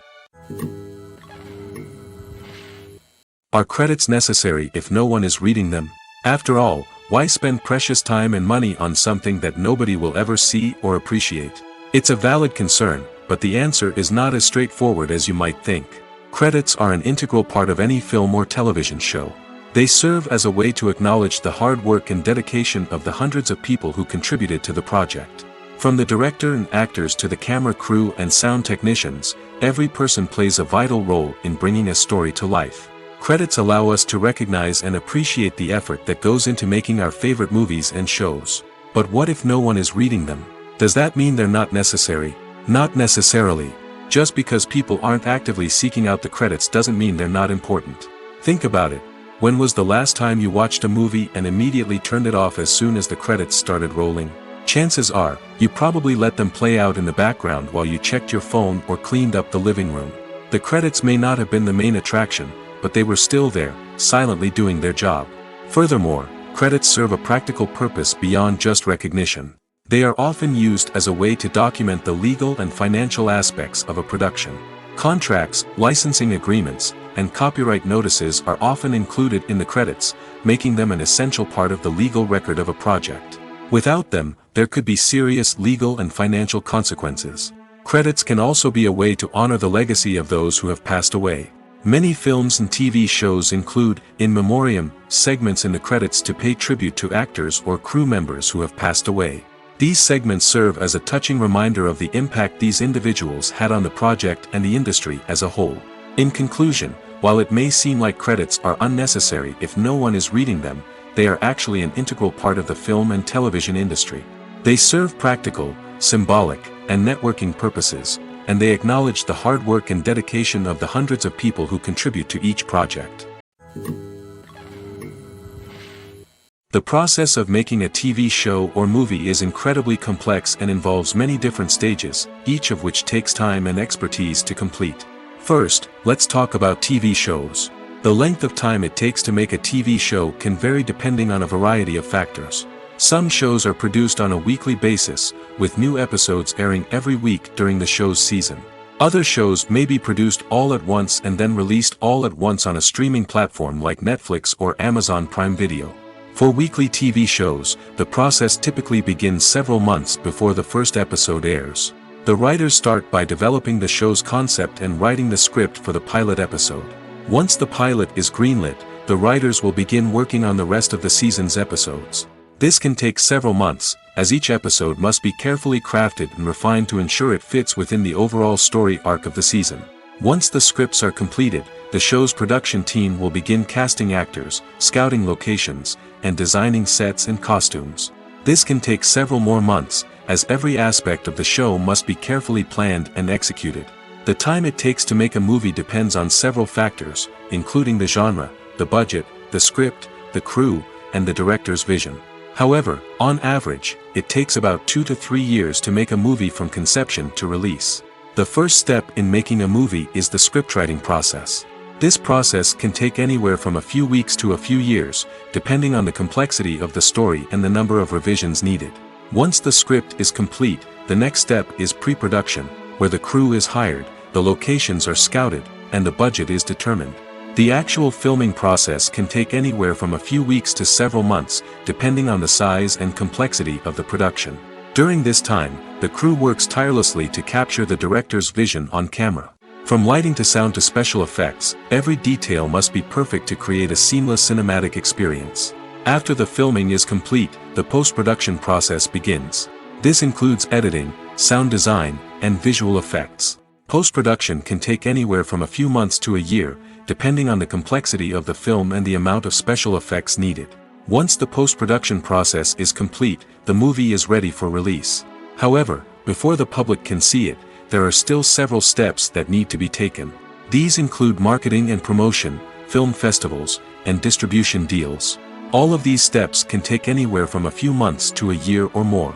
Speaker 1: Are credits necessary if no one is reading them? After all, why spend precious time and money on something that nobody will ever see or appreciate? It's a valid concern, but the answer is not as straightforward as you might think. Credits are an integral part of any film or television show. They serve as a way to acknowledge the hard work and dedication of the hundreds of people who contributed to the project. From the director and actors to the camera crew and sound technicians, every person plays a vital role in bringing a story to life. Credits allow us to recognize and appreciate the effort that goes into making our favorite movies and shows. But what if no one is reading them? Does that mean they're not necessary? Not necessarily. Just because people aren't actively seeking out the credits doesn't mean they're not important. Think about it. When was the last time you watched a movie and immediately turned it off as soon as the credits started rolling? Chances are, you probably let them play out in the background while you checked your phone or cleaned up the living room. The credits may not have been the main attraction, but they were still there, silently doing their job. Furthermore, credits serve a practical purpose beyond just recognition. They are often used as a way to document the legal and financial aspects of a production. Contracts, licensing agreements, and copyright notices are often included in the credits, making them an essential part of the legal record of a project. Without them, there could be serious legal and financial consequences. Credits can also be a way to honor the legacy of those who have passed away. Many films and TV shows include, in memoriam, segments in the credits to pay tribute to actors or crew members who have passed away. These segments serve as a touching reminder of the impact these individuals had on the project and the industry as a whole. In conclusion, while it may seem like credits are unnecessary if no one is reading them, they are actually an integral part of the film and television industry. They serve practical, symbolic, and networking purposes, and they acknowledge the hard work and dedication of the hundreds of people who contribute to each project. The process of making a TV show or movie is incredibly complex and involves many different stages, each of which takes time and expertise to complete. First, let's talk about TV shows. The length of time it takes to make a TV show can vary depending on a variety of factors. Some shows are produced on a weekly basis, with new episodes airing every week during the show's season. Other shows may be produced all at once and then released all at once on a streaming platform like Netflix or Amazon Prime Video. For weekly TV shows, the process typically begins several months before the first episode airs. The writers start by developing the show's concept and writing the script for the pilot episode. Once the pilot is greenlit, the writers will begin working on the rest of the season's episodes. This can take several months, as each episode must be carefully crafted and refined to ensure it fits within the overall story arc of the season. Once the scripts are completed, the show's production team will begin casting actors, scouting locations, and designing sets and costumes. This can take several more months, as every aspect of the show must be carefully planned and executed. The time it takes to make a movie depends on several factors, including the genre, the budget, the script, the crew, and the director's vision. However, on average, it takes about 2 to 3 years to make a movie from conception to release. The first step in making a movie is the scriptwriting process. This process can take anywhere from a few weeks to a few years, depending on the complexity of the story and the number of revisions needed. Once the script is complete, the next step is pre-production, where the crew is hired, the locations are scouted, and the budget is determined. The actual filming process can take anywhere from a few weeks to several months, depending on the size and complexity of the production. During this time, the crew works tirelessly to capture the director's vision on camera. From lighting to sound to special effects, every detail must be perfect to create a seamless cinematic experience. After the filming is complete, the post-production process begins. This includes editing, sound design, and visual effects. Post-production can take anywhere from a few months to a year, depending on the complexity of the film and the amount of special effects needed. Once the post-production process is complete, the movie is ready for release. However, before the public can see it, there are still several steps that need to be taken. These include marketing and promotion, film festivals, and distribution deals. All of these steps can take anywhere from a few months to a year or more.